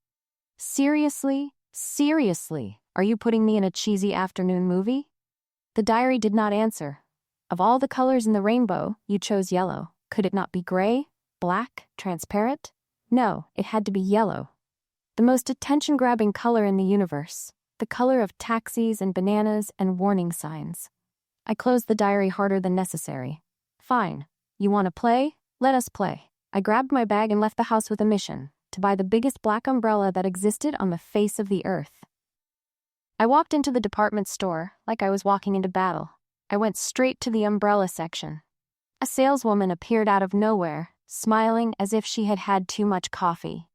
Seriously? Seriously? Are you putting me in a cheesy afternoon movie? The diary did not answer. Of all the colors in the rainbow, you chose yellow. Could it not be gray? Black? Transparent? No, it had to be yellow. The most attention-grabbing color in the universe. The color of taxis and bananas and warning signs. I closed the diary harder than necessary. Fine. You want to play? Let us play. I grabbed my bag and left the house with a mission, to buy the biggest black umbrella that existed on the face of the earth. I walked into the department store like I was walking into battle. I went straight to the umbrella section. A saleswoman appeared out of nowhere, smiling as if she had had too much coffee.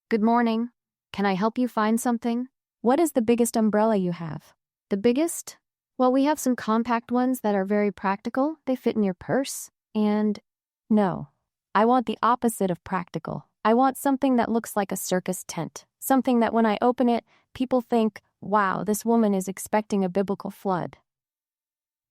"Good morning. Can I help you find something? What is the biggest umbrella you have?" "The biggest? Well, we have some compact ones that are very practical. They fit in your purse. And no, I want the opposite of practical. I want something that looks like a circus tent. Something that when I open it, people think, wow, this woman is expecting a biblical flood."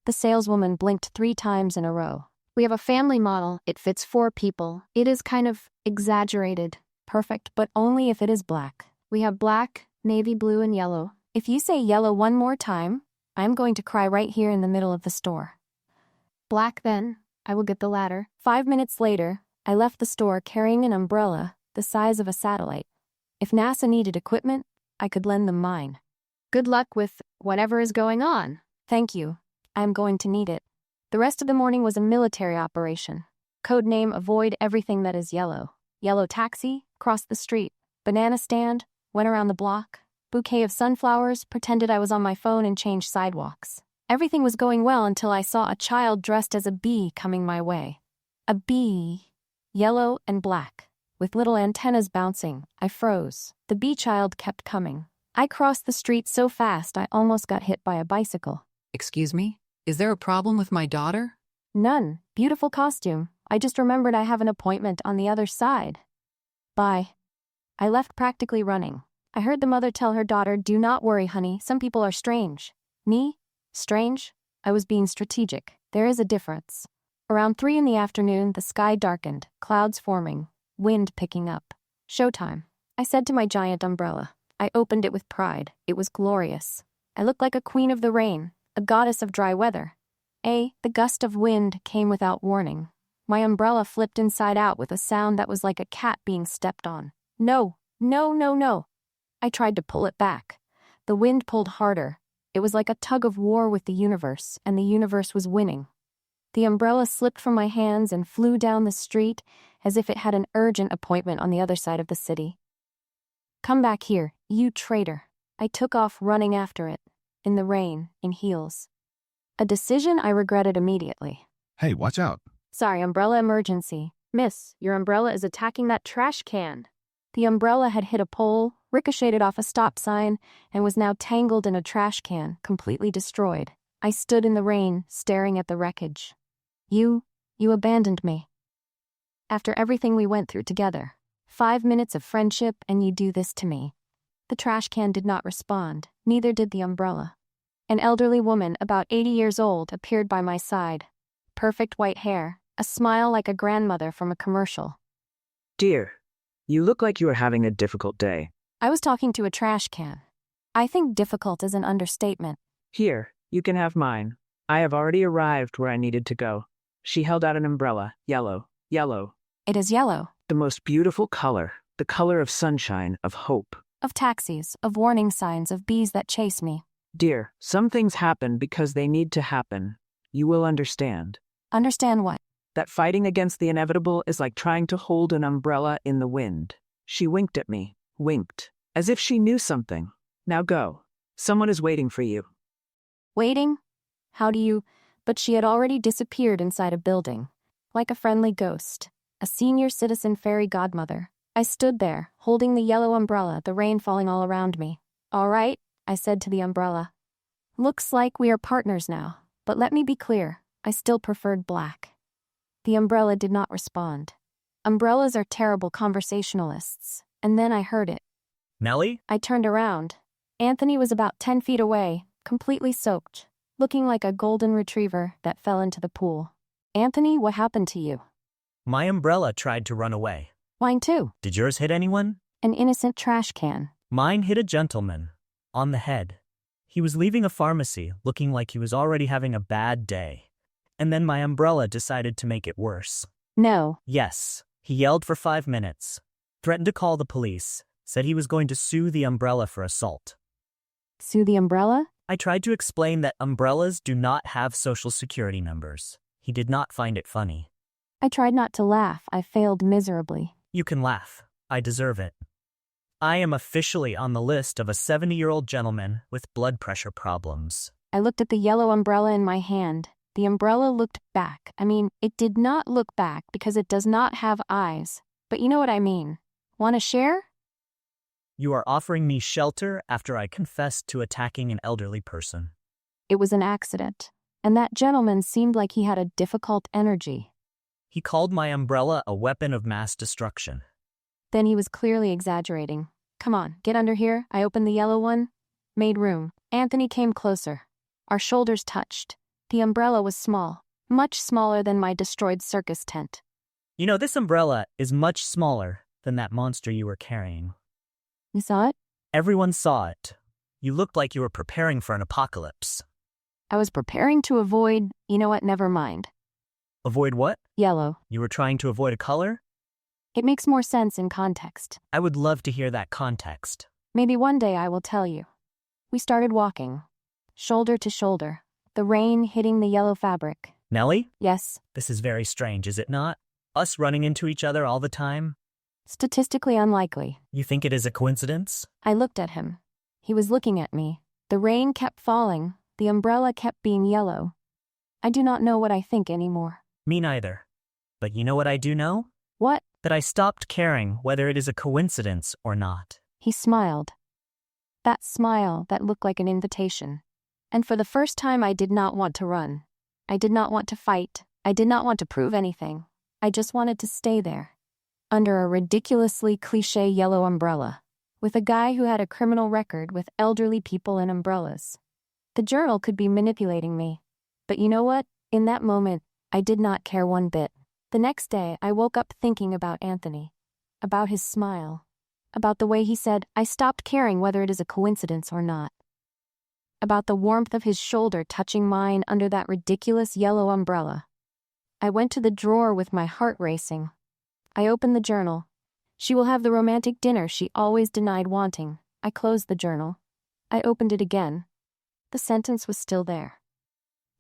The saleswoman blinked 3 times in a row. "We have a family model. It fits 4 people. It is kind of exaggerated. Perfect, but only if it is black. We have black, navy blue, and yellow. If you say yellow one more time, I'm going to cry right here in the middle of the store." "Black then. I will get the latter." 5 minutes later, I left the store carrying an umbrella the size of a satellite. If NASA needed equipment, I could lend them mine. Good luck with whatever is going on. Thank you. I am going to need it. The rest of the morning was a military operation. Code name: avoid everything that is yellow. Yellow taxi, crossed the street. Banana stand, went around the block. Bouquet of sunflowers, pretended I was on my phone and changed sidewalks. Everything was going well until I saw a child dressed as a bee coming my way. A bee. Yellow and black, with little antennas bouncing. I froze. The bee child kept coming. I crossed the street so fast I almost got hit by a bicycle. Excuse me? Is there a problem with my daughter? None. Beautiful costume. I just remembered I have an appointment on the other side. Bye. I left practically running. I heard the mother tell her daughter, "Do not worry, honey. Some people are strange." Me? Strange? I was being strategic. There is a difference. Around 3 in the afternoon, the sky darkened, clouds forming, wind picking up. Showtime. I said to my giant umbrella. I opened it with pride. It was glorious. I looked like a queen of the rain, a goddess of dry weather. The gust of wind came without warning. My umbrella flipped inside out with a sound that was like a cat being stepped on. No, no, no, no. I tried to pull it back. The wind pulled harder. It was like a tug of war with the universe, and the universe was winning. The umbrella slipped from my hands and flew down the street as if it had an urgent appointment on the other side of the city. Come back here, you traitor. I took off running after it, in the rain, in heels. A decision I regretted immediately. Hey, watch out. Sorry, umbrella emergency. Miss, your umbrella is attacking that trash can. The umbrella had hit a pole, ricocheted off a stop sign, and was now tangled in a trash can, completely destroyed. I stood in the rain, staring at the wreckage. You abandoned me. After everything we went through together, 5 minutes of friendship, and you do this to me. The trash can did not respond, neither did the umbrella. An elderly woman, about 80 years old, appeared by my side. Perfect white hair, a smile like a grandmother from a commercial. Dear, you look like you are having a difficult day. I was talking to a trash can. I think difficult is an understatement. Here, you can have mine. I have already arrived where I needed to go. She held out an umbrella, yellow. It is yellow. The most beautiful color, the color of sunshine, of hope. Of taxis, of warning signs, of bees that chase me. Dear, some things happen because they need to happen. You will understand. Understand what? That fighting against the inevitable is like trying to hold an umbrella in the wind. She winked at me, as if she knew something. Now go. Someone is waiting for you. Waiting? How do you... But she had already disappeared inside a building. Like a friendly ghost. A senior citizen fairy godmother. I stood there, holding the yellow umbrella, the rain falling all around me. All right, I said to the umbrella. Looks like we are partners now, but let me be clear, I still preferred black. The umbrella did not respond. Umbrellas are terrible conversationalists, and then I heard it. Nelly? I turned around. Anthony was about 10 feet away, completely soaked, looking like a golden retriever that fell into the pool. Anthony, what happened to you? My umbrella tried to run away. Mine too. Did yours hit anyone? An innocent trash can. Mine hit a gentleman. On the head. He was leaving a pharmacy, looking like he was already having a bad day. And then my umbrella decided to make it worse. No. Yes. He yelled for 5 minutes. Threatened to call the police. Said he was going to sue the umbrella for assault. Sue the umbrella? I tried to explain that umbrellas do not have social security numbers. He did not find it funny. I tried not to laugh. I failed miserably. You can laugh. I deserve it. I am officially on the list of a 70-year-old gentleman with blood pressure problems. I looked at the yellow umbrella in my hand. The umbrella looked back. It did not look back because it does not have eyes. But you know what I mean. Want to share? You are offering me shelter after I confessed to attacking an elderly person. It was an accident. And that gentleman seemed like he had a difficult energy. He called my umbrella a weapon of mass destruction. Then he was clearly exaggerating. Come on, get under here. I opened the yellow one. Made room. Anthony came closer. Our shoulders touched. The umbrella was small, much smaller than my destroyed circus tent. You know, this umbrella is much smaller than that monster you were carrying. You saw it? Everyone saw it. You looked like you were preparing for an apocalypse. I was preparing to avoid... You know what? Never mind. Avoid what? Yellow. You were trying to avoid a color? It makes more sense in context. I would love to hear that context. Maybe one day I will tell you. We started walking, shoulder to shoulder, the rain hitting the yellow fabric. Nelly? Yes. This is very strange, is it not? Us running into each other all the time? Statistically unlikely. You think it is a coincidence? I looked at him. He was looking at me. The rain kept falling. The umbrella kept being yellow. I do not know what I think anymore. Me neither. But you know what I do know? What? That I stopped caring whether it is a coincidence or not. He smiled. That smile that looked like an invitation. And for the first time I did not want to run. I did not want to fight. I did not want to prove anything. I just wanted to stay there. Under a ridiculously cliché yellow umbrella. With a guy who had a criminal record with elderly people and umbrellas. The journal could be manipulating me. But you know what? In that moment, I did not care one bit. The next day, I woke up thinking about Anthony. About his smile. About the way he said, I stopped caring whether it is a coincidence or not. About the warmth of his shoulder touching mine under that ridiculous yellow umbrella. I went to the drawer with my heart racing. I opened the journal. She will have the romantic dinner she always denied wanting. I closed the journal. I opened it again. The sentence was still there.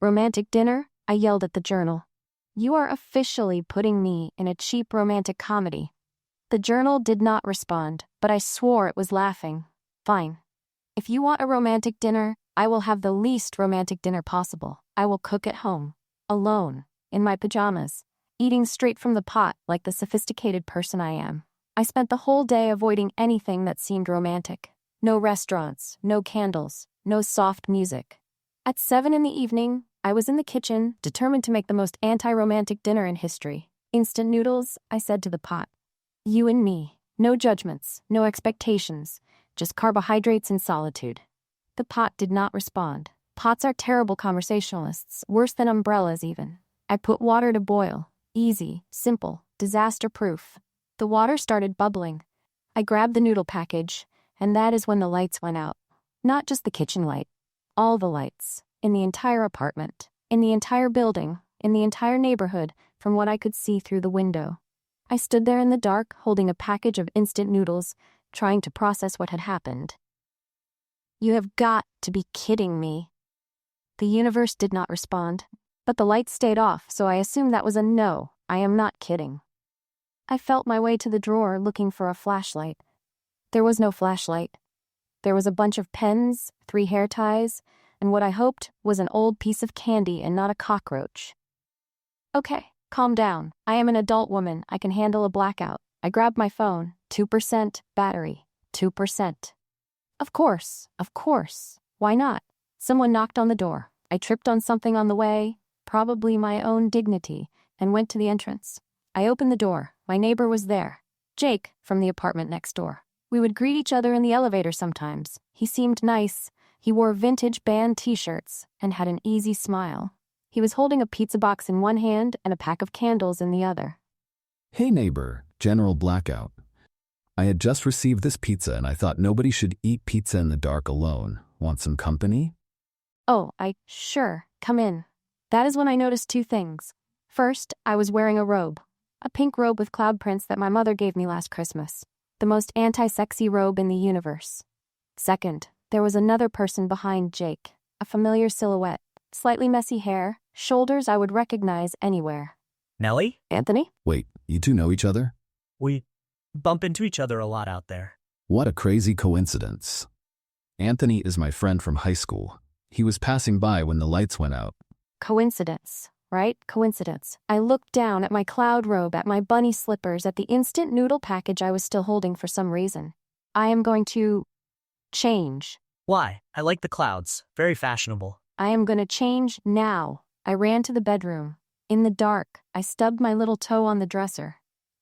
Romantic dinner? I yelled at the journal. You are officially putting me in a cheap romantic comedy. The journal did not respond, but I swore it was laughing. Fine. If you want a romantic dinner, I will have the least romantic dinner possible. I will cook at home, alone, in my pajamas, eating straight from the pot like the sophisticated person I am. I spent the whole day avoiding anything that seemed romantic. No restaurants, no candles, no soft music. At 7 in the evening, I was in the kitchen, determined to make the most anti-romantic dinner in history. Instant noodles, I said to the pot. You and me. No judgments, no expectations, just carbohydrates and solitude. The pot did not respond. Pots are terrible conversationalists, worse than umbrellas even. I put water to boil. Easy, simple, disaster-proof. The water started bubbling. I grabbed the noodle package, and that is when the lights went out. Not just the kitchen light. All the lights. In the entire apartment. In the entire building. In the entire neighborhood, from what I could see through the window. I stood there in the dark, holding a package of instant noodles, trying to process what had happened. You have got to be kidding me. The universe did not respond, but the lights stayed off, so I assumed that was a no. I am not kidding. I felt my way to the drawer looking for a flashlight. There was no flashlight. There was a bunch of pens, 3 hair ties, and what I hoped was an old piece of candy and not a cockroach. Okay, calm down. I am an adult woman. I can handle a blackout. I grabbed my phone. 2% battery. 2%. Of course. Why not? Someone knocked on the door. I tripped on something on the way, probably my own dignity, and went to the entrance. I opened the door. My neighbor was there. Jake, from the apartment next door. We would greet each other in the elevator sometimes. He seemed nice. He wore vintage band t-shirts and had an easy smile. He was holding a pizza box in one hand and a pack of candles in the other. Hey neighbor, General Blackout. I had just received this pizza and I thought nobody should eat pizza in the dark alone. Want some company? Oh, sure, come in. That is when I noticed 2 things. First, I was wearing a robe. A pink robe with cloud prints that my mother gave me last Christmas. The most anti-sexy robe in the universe. Second, there was another person behind Jake. A familiar silhouette. Slightly messy hair. Shoulders I would recognize anywhere. Nelly? Anthony? Wait, you two know each other? We bump into each other a lot out there. What a crazy coincidence. Anthony is my friend from high school. He was passing by when the lights went out. Coincidence, right? Coincidence. I looked down at my cloud robe, at my bunny slippers, at the instant noodle package I was still holding for some reason. I am going to change. Why? I like the clouds. Very fashionable. I am going to change now. I ran to the bedroom. In the dark, I stubbed my little toe on the dresser.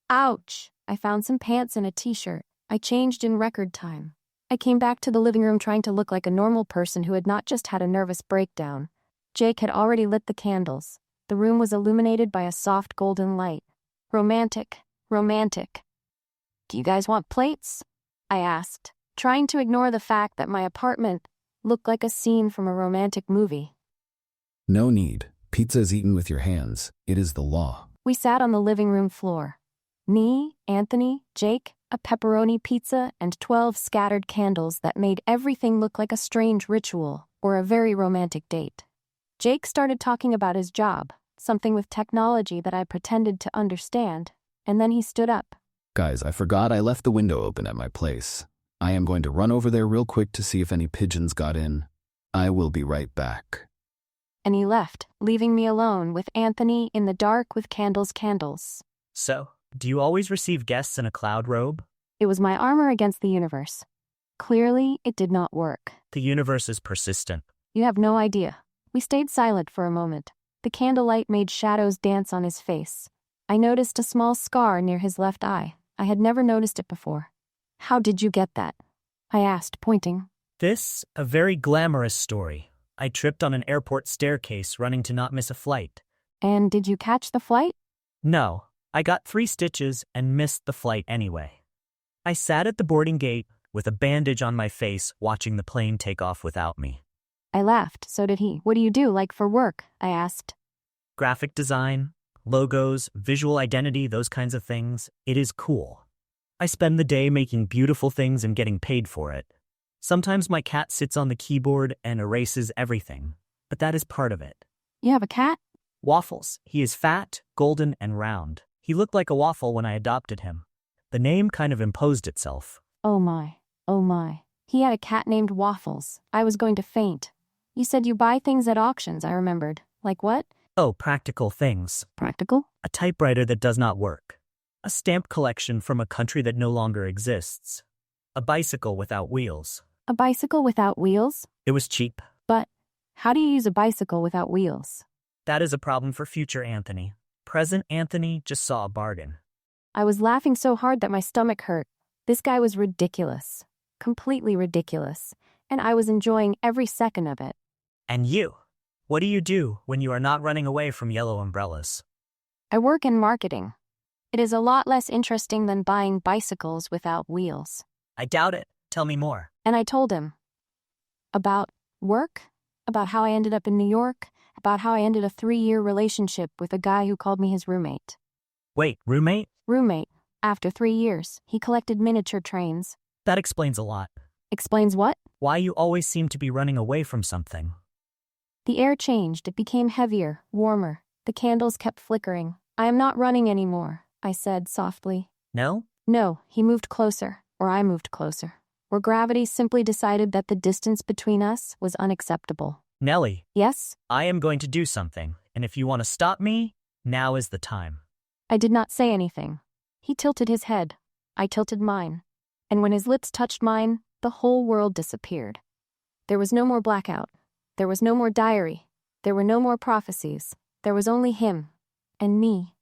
Ouch! I found some pants and a t-shirt. I changed in record time. I came back to the living room trying to look like a normal person who had not just had a nervous breakdown. Jake had already lit the candles. The room was illuminated by a soft golden light. Romantic. Do you guys want plates? I asked, trying to ignore the fact that my apartment looked like a scene from a romantic movie. No need. Pizza is eaten with your hands. It is the law. We sat on the living room floor. Me, Anthony, Jake, a pepperoni pizza, and 12 scattered candles that made everything look like a strange ritual or a very romantic date. Jake started talking about his job, something with technology that I pretended to understand, and then he stood up. Guys, I forgot I left the window open at my place. I am going to run over there real quick to see if any pigeons got in. I will be right back. And he left, leaving me alone with Anthony in the dark with candles. So, do you always receive guests in a cloud robe? It was my armor against the universe. Clearly, it did not work. The universe is persistent. You have no idea. We stayed silent for a moment. The candlelight made shadows dance on his face. I noticed a small scar near his left eye. I had never noticed it before. How did you get that? I asked, pointing. This, a very glamorous story. I tripped on an airport staircase running to not miss a flight. And did you catch the flight? No, I got 3 stitches and missed the flight anyway. I sat at the boarding gate with a bandage on my face watching the plane take off without me. I laughed, so did he. What do you do, like for work? I asked. Graphic design, logos, visual identity, those kinds of things. It is cool. I spend the day making beautiful things and getting paid for it. Sometimes my cat sits on the keyboard and erases everything, but that is part of it. You have a cat? Waffles. He is fat, golden, and round. He looked like a waffle when I adopted him. The name kind of imposed itself. Oh my. He had a cat named Waffles. I was going to faint. You said you buy things at auctions, I remembered. Like what? Oh, practical things. Practical? A typewriter that does not work. A stamp collection from a country that no longer exists. A bicycle without wheels. A bicycle without wheels? It was cheap. But how do you use a bicycle without wheels? That is a problem for future Anthony. Present Anthony just saw a bargain. I was laughing so hard that my stomach hurt. This guy was ridiculous. Completely ridiculous. And I was enjoying every second of it. And you? What do you do when you are not running away from yellow umbrellas? I work in marketing. It is a lot less interesting than buying bicycles without wheels. I doubt it. Tell me more. And I told him. About work, about how I ended up in New York, about how I ended a 3-year relationship with a guy who called me his roommate. Wait, roommate? Roommate. After 3 years, he collected miniature trains. That explains a lot. Explains what? Why you always seem to be running away from something. The air changed. It became heavier, warmer. The candles kept flickering. I am not running anymore, I said softly. No? No, he moved closer, or I moved closer. Or gravity simply decided that the distance between us was unacceptable. Nelly. Yes? I am going to do something, and if you want to stop me, now is the time. I did not say anything. He tilted his head. I tilted mine. And when his lips touched mine, the whole world disappeared. There was no more blackout. There was no more diary. There were no more prophecies. There was only him. And me.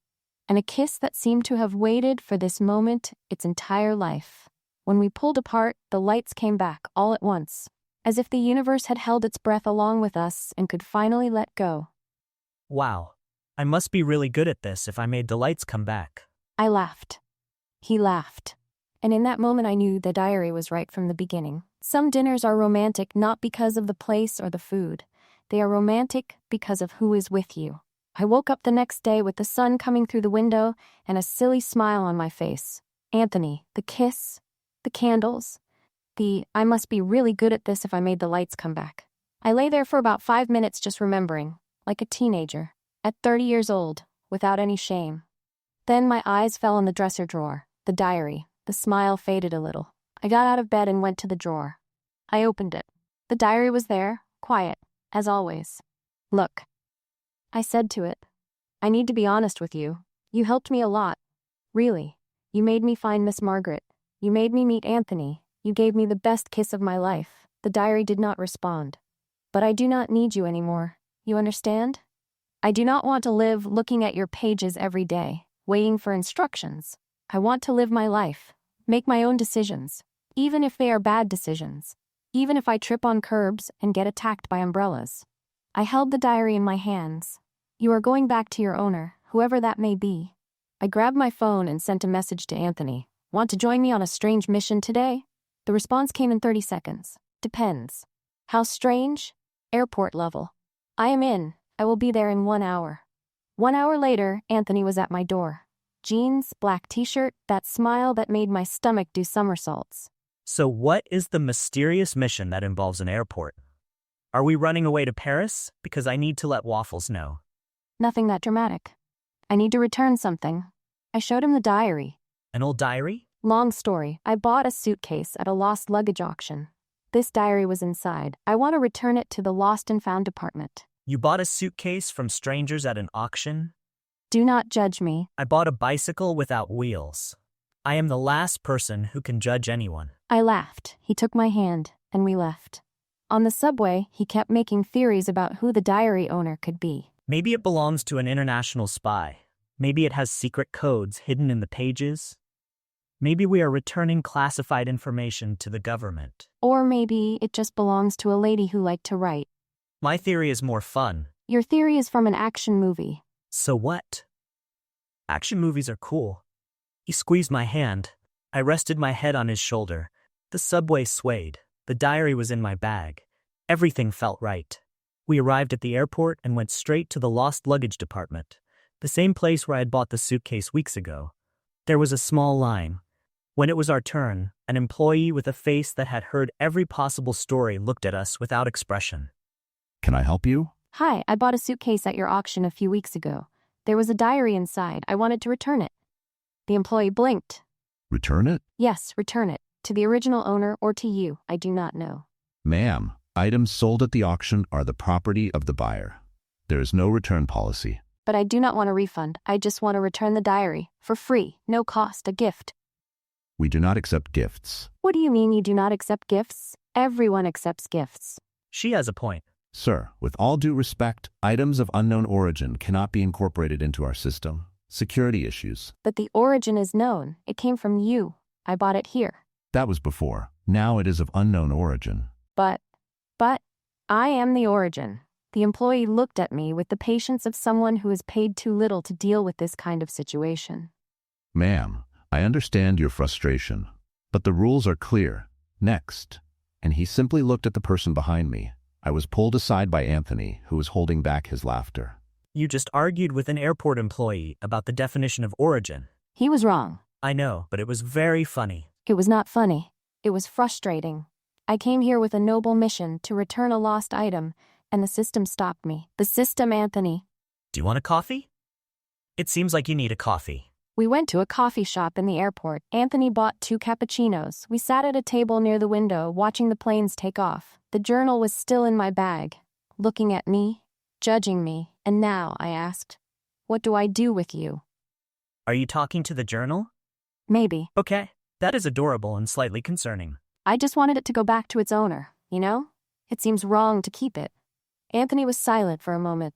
And a kiss that seemed to have waited for this moment its entire life. When we pulled apart, the lights came back all at once, as if the universe had held its breath along with us and could finally let go. Wow. I must be really good at this if I made the lights come back. I laughed. He laughed. And in that moment I knew the diary was right from the beginning. Some dinners are romantic not because of the place or the food. They are romantic because of who is with you. I woke up the next day with the sun coming through the window and a silly smile on my face. Anthony, the kiss, the candles, I must be really good at this if I made the lights come back. I lay there for about 5 minutes just remembering, like a teenager, at 30 years old, without any shame. Then my eyes fell on the dresser drawer, the diary. The smile faded a little. I got out of bed and went to the drawer. I opened it. The diary was there, quiet, as always. Look. I said to it. I need to be honest with you. You helped me a lot. Really. You made me find Miss Margaret. You made me meet Anthony. You gave me the best kiss of my life. The diary did not respond. But I do not need you anymore. You understand? I do not want to live looking at your pages every day, waiting for instructions. I want to live my life, make my own decisions, even if they are bad decisions, even if I trip on curbs and get attacked by umbrellas. I held the diary in my hands. You are going back to your owner, whoever that may be. I grabbed my phone and sent a message to Anthony. Want to join me on a strange mission today? The response came in 30 seconds. Depends. How strange? Airport level. I am in. I will be there in 1 hour. 1 hour later, Anthony was at my door. jeans, black t-shirt, that smile that made my stomach do somersaults. So what is the mysterious mission that involves an airport? Are we running away to Paris? Because I need to let Waffles know. Nothing that dramatic. I need to return something. I showed him the diary. An old diary? Long story. I bought a suitcase at a lost luggage auction. This diary was inside. I want to return it to the lost and found department. You bought a suitcase from strangers at an auction? Do not judge me. I bought a bicycle without wheels. I am the last person who can judge anyone. I laughed. He took my hand, and we left. On the subway, he kept making theories about who the diary owner could be. Maybe it belongs to an international spy. Maybe it has secret codes hidden in the pages. Maybe we are returning classified information to the government. Or maybe it just belongs to a lady who liked to write. My theory is more fun. Your theory is from an action movie. So what? Action movies are cool. He squeezed my hand. I rested my head on his shoulder. The subway swayed. The diary was in my bag. Everything felt right. We arrived at the airport and went straight to the lost luggage department, the same place where I had bought the suitcase weeks ago. There was a small line. When it was our turn, an employee with a face that had heard every possible story looked at us without expression. Can I help you? Hi, I bought a suitcase at your auction a few weeks ago. There was a diary inside. I wanted to return it. The employee blinked. Return it? Yes, return it. To the original owner or to you, I do not know. Ma'am, items sold at the auction are the property of the buyer. There is no return policy. But I do not want a refund. I just want to return the diary. For free, no cost, a gift. We do not accept gifts. What do you mean you do not accept gifts? Everyone accepts gifts. She has a point. Sir, with all due respect, items of unknown origin cannot be incorporated into our system. Security issues. But the origin is known. It came from you. I bought it here. That was before. Now it is of unknown origin. But, I am the origin. The employee looked at me with the patience of someone who is paid too little to deal with this kind of situation. Ma'am, I understand your frustration, but the rules are clear. Next. And he simply looked at the person behind me. I was pulled aside by Anthony, who was holding back his laughter. You just argued with an airport employee about the definition of origin. He was wrong. I know, but it was very funny. It was not funny. It was frustrating. I came here with a noble mission to return a lost item, and the system stopped me. The system, Anthony. Do you want a coffee? It seems like you need a coffee. We went to a coffee shop in the airport. Anthony bought 2 cappuccinos. We sat at a table near the window, watching the planes take off. The journal was still in my bag, looking at me, judging me, and now, I asked, what do I do with you? Are you talking to the journal? Maybe. Okay, that is adorable and slightly concerning. I just wanted it to go back to its owner, you know? It seems wrong to keep it. Anthony was silent for a moment,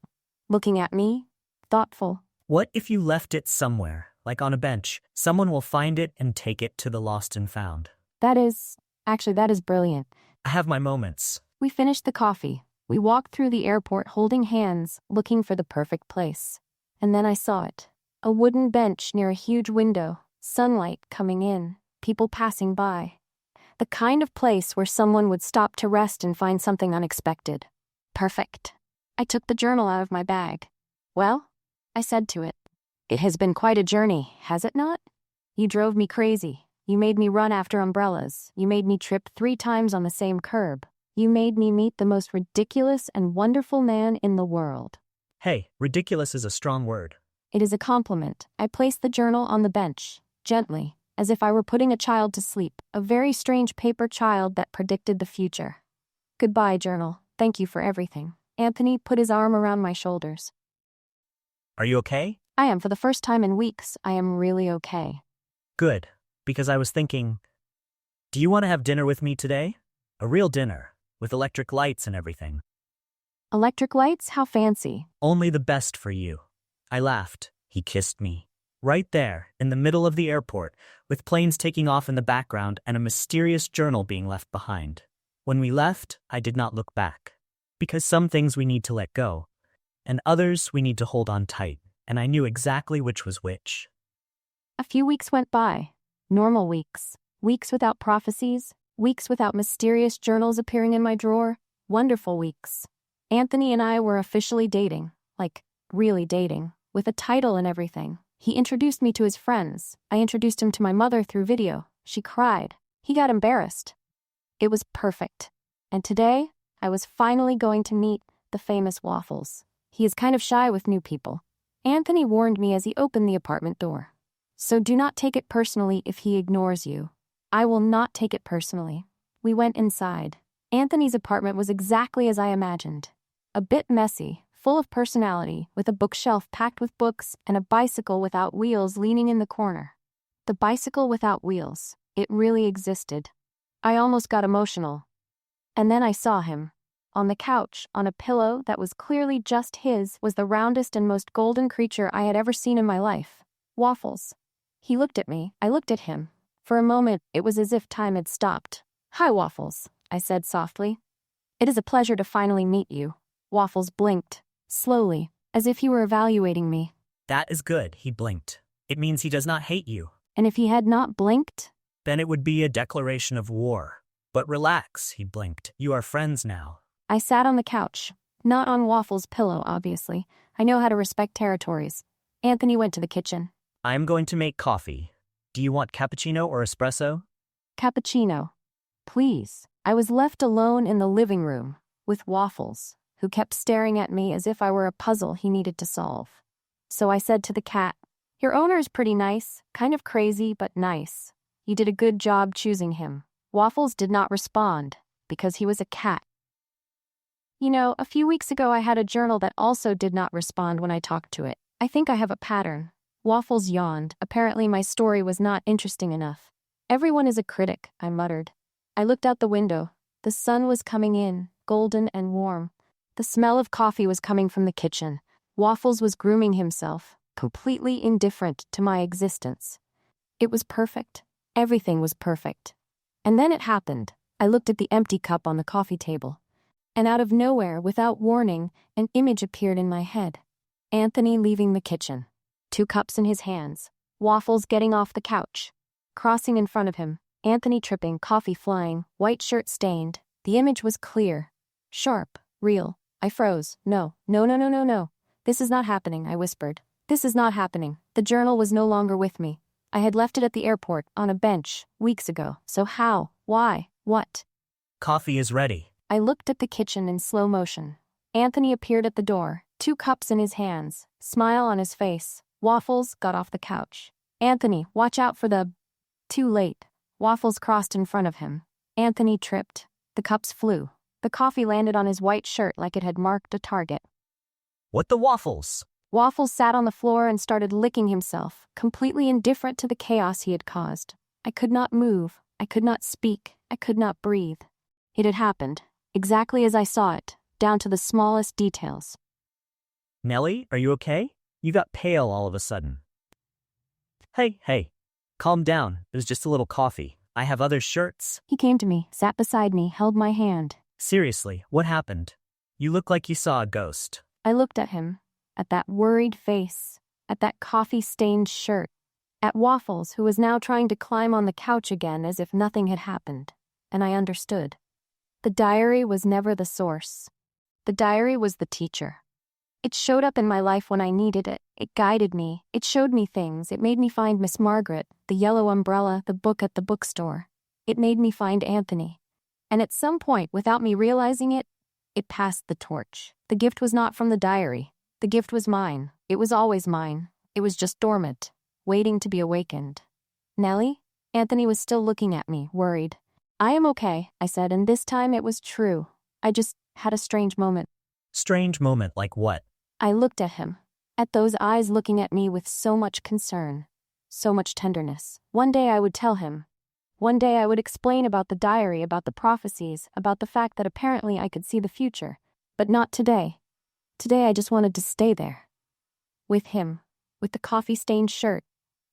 looking at me, thoughtful. What if you left it somewhere, like on a bench? Someone will find it and take it to the lost and found. That is brilliant. I have my moments. We finished the coffee. We walked through the airport holding hands, looking for the perfect place. And then I saw it. A wooden bench near a huge window, sunlight coming in, people passing by. The kind of place where someone would stop to rest and find something unexpected. Perfect. I took the journal out of my bag. Well, I said to it, it has been quite a journey, has it not? You drove me crazy. You made me run after umbrellas. You made me trip 3 times on the same curb. You made me meet the most ridiculous and wonderful man in the world. Hey, ridiculous is a strong word. It is a compliment. I placed the journal on the bench, gently, as if I were putting a child to sleep, a very strange paper child that predicted the future. Goodbye, journal. Thank you for everything. Anthony put his arm around my shoulders. Are you okay? I am. For the first time in weeks, I am really okay. Good, because I was thinking, do you want to have dinner with me today? A real dinner, with electric lights and everything. Electric lights? How fancy. Only the best for you. I laughed. He kissed me. Right there, in the middle of the airport, with planes taking off in the background and a mysterious journal being left behind. When we left, I did not look back. Because some things we need to let go, and others we need to hold on tight, and I knew exactly which was which. A few weeks went by. Normal weeks. Weeks without prophecies. Weeks without mysterious journals appearing in my drawer. Wonderful weeks. Anthony and I were officially dating. Like, really dating. With a title and everything. He introduced me to his friends. I introduced him to my mother through video. She cried. He got embarrassed. It was perfect. And today, I was finally going to meet the famous Waffles. He is kind of shy with new people. Anthony warned me as he opened the apartment door. So do not take it personally if he ignores you. I will not take it personally. We went inside. Anthony's apartment was exactly as I imagined. A bit messy, full of personality, with a bookshelf packed with books and a bicycle without wheels leaning in the corner. The bicycle without wheels. It really existed. I almost got emotional. And then I saw him. On the couch, on a pillow that was clearly just his, was the roundest and most golden creature I had ever seen in my life. Waffles. He looked at me. I looked at him. For a moment, it was as if time had stopped. "Hi, Waffles," I said softly. "It is a pleasure to finally meet you." Waffles blinked. Slowly, as if he were evaluating me. That is good, he blinked. It means he does not hate you. And if he had not blinked? Then it would be a declaration of war. But relax, he blinked. You are friends now. I sat on the couch. Not on Waffles' pillow, obviously. I know how to respect territories. Anthony went to the kitchen. I am going to make coffee. Do you want cappuccino or espresso? Cappuccino. Please. I was left alone in the living room with Waffles, who kept staring at me as if I were a puzzle he needed to solve. So I said to the cat, "Your owner is pretty nice, kind of crazy, but nice. You did a good job choosing him." Waffles did not respond, because he was a cat. You know, a few weeks ago I had a journal that also did not respond when I talked to it. I think I have a pattern. Waffles yawned. Apparently my story was not interesting enough. "Everyone is a critic," I muttered. I looked out the window. The sun was coming in, golden and warm. The smell of coffee was coming from the kitchen. Waffles was grooming himself, completely indifferent to my existence. It was perfect. Everything was perfect. And then it happened. I looked at the empty cup on the coffee table. And out of nowhere, without warning, an image appeared in my head. Anthony leaving the kitchen. 2 cups in his hands. Waffles getting off the couch. Crossing in front of him. Anthony tripping, coffee flying, white shirt stained. The image was clear. Sharp. Real. I froze. No. This is not happening, I whispered. This is not happening. The journal was no longer with me. I had left it at the airport, on a bench, weeks ago. So how? Why? What? Coffee is ready. I looked at the kitchen in slow motion. Anthony appeared at the door, 2 cups in his hands, smile on his face. Waffles got off the couch. "Anthony, watch out for the..." Too late. Waffles crossed in front of him. Anthony tripped. The cups flew. The coffee landed on his white shirt like it had marked a target. What the Waffles? Waffles sat on the floor and started licking himself, completely indifferent to the chaos he had caused. I could not move. I could not speak. I could not breathe. It had happened, exactly as I saw it, down to the smallest details. Nelly, are you okay? You got pale all of a sudden. Hey. Calm down. It was just a little coffee. I have other shirts. He came to me, sat beside me, held my hand. Seriously, what happened? You look like you saw a ghost. I looked at him, at that worried face, at that coffee-stained shirt, at Waffles, who was now trying to climb on the couch again as if nothing had happened, and I understood. The diary was never the source. The diary was the teacher. It showed up in my life when I needed it. It guided me. It showed me things. It made me find Miss Margaret, the yellow umbrella, the book at the bookstore. It made me find Anthony. And at some point, without me realizing it, it passed the torch. The gift was not from the diary. The gift was mine. It was always mine. It was just dormant, waiting to be awakened. "Nelly?" Anthony was still looking at me, worried. "I am okay," I said, and this time it was true. I just had a strange moment. Strange moment like what? I looked at him, at those eyes looking at me with so much concern, so much tenderness. One day I would tell him. One day I would explain about the diary, about the prophecies, about the fact that apparently I could see the future. But not today. Today I just wanted to stay there. With him, with the coffee-stained shirt,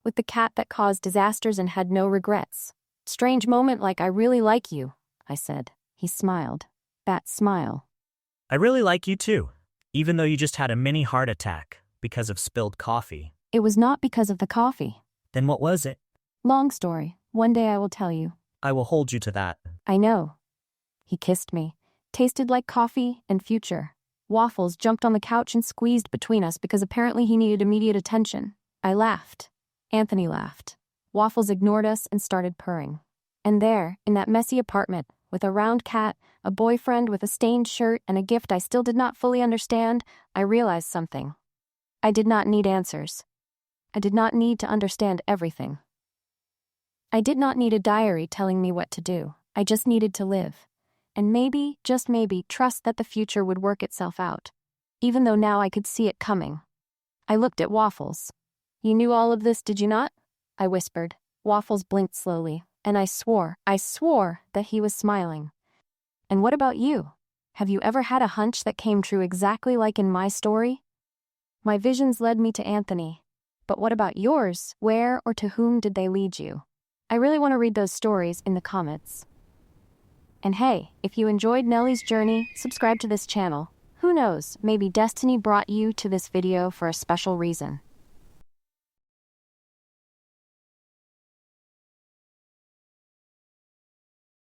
with the cat that caused disasters and had no regrets. "Strange moment like I really like you," I said. He smiled. That smile. I really like you too, even though you just had a mini heart attack because of spilled coffee. It was not because of the coffee. Then what was it? Long story. One day I will tell you. I will hold you to that. I know. He kissed me. Tasted like coffee and future. Waffles jumped on the couch and squeezed between us because apparently he needed immediate attention. I laughed. Anthony laughed. Waffles ignored us and started purring. And there, in that messy apartment, with a round cat, a boyfriend with a stained shirt, and a gift I still did not fully understand, I realized something. I did not need answers. I did not need to understand everything. I did not need a diary telling me what to do. I just needed to live. And maybe, just maybe, trust that the future would work itself out. Even though now I could see it coming. I looked at Waffles. You knew all of this, did you not? I whispered. Waffles blinked slowly, and I swore that he was smiling. And what about you? Have you ever had a hunch that came true exactly like in my story? My visions led me to Anthony. But what about yours? Where or to whom did they lead you? I really want to read those stories in the comments. And hey, if you enjoyed Nelly's journey, subscribe to this channel. Who knows, maybe destiny brought you to this video for a special reason.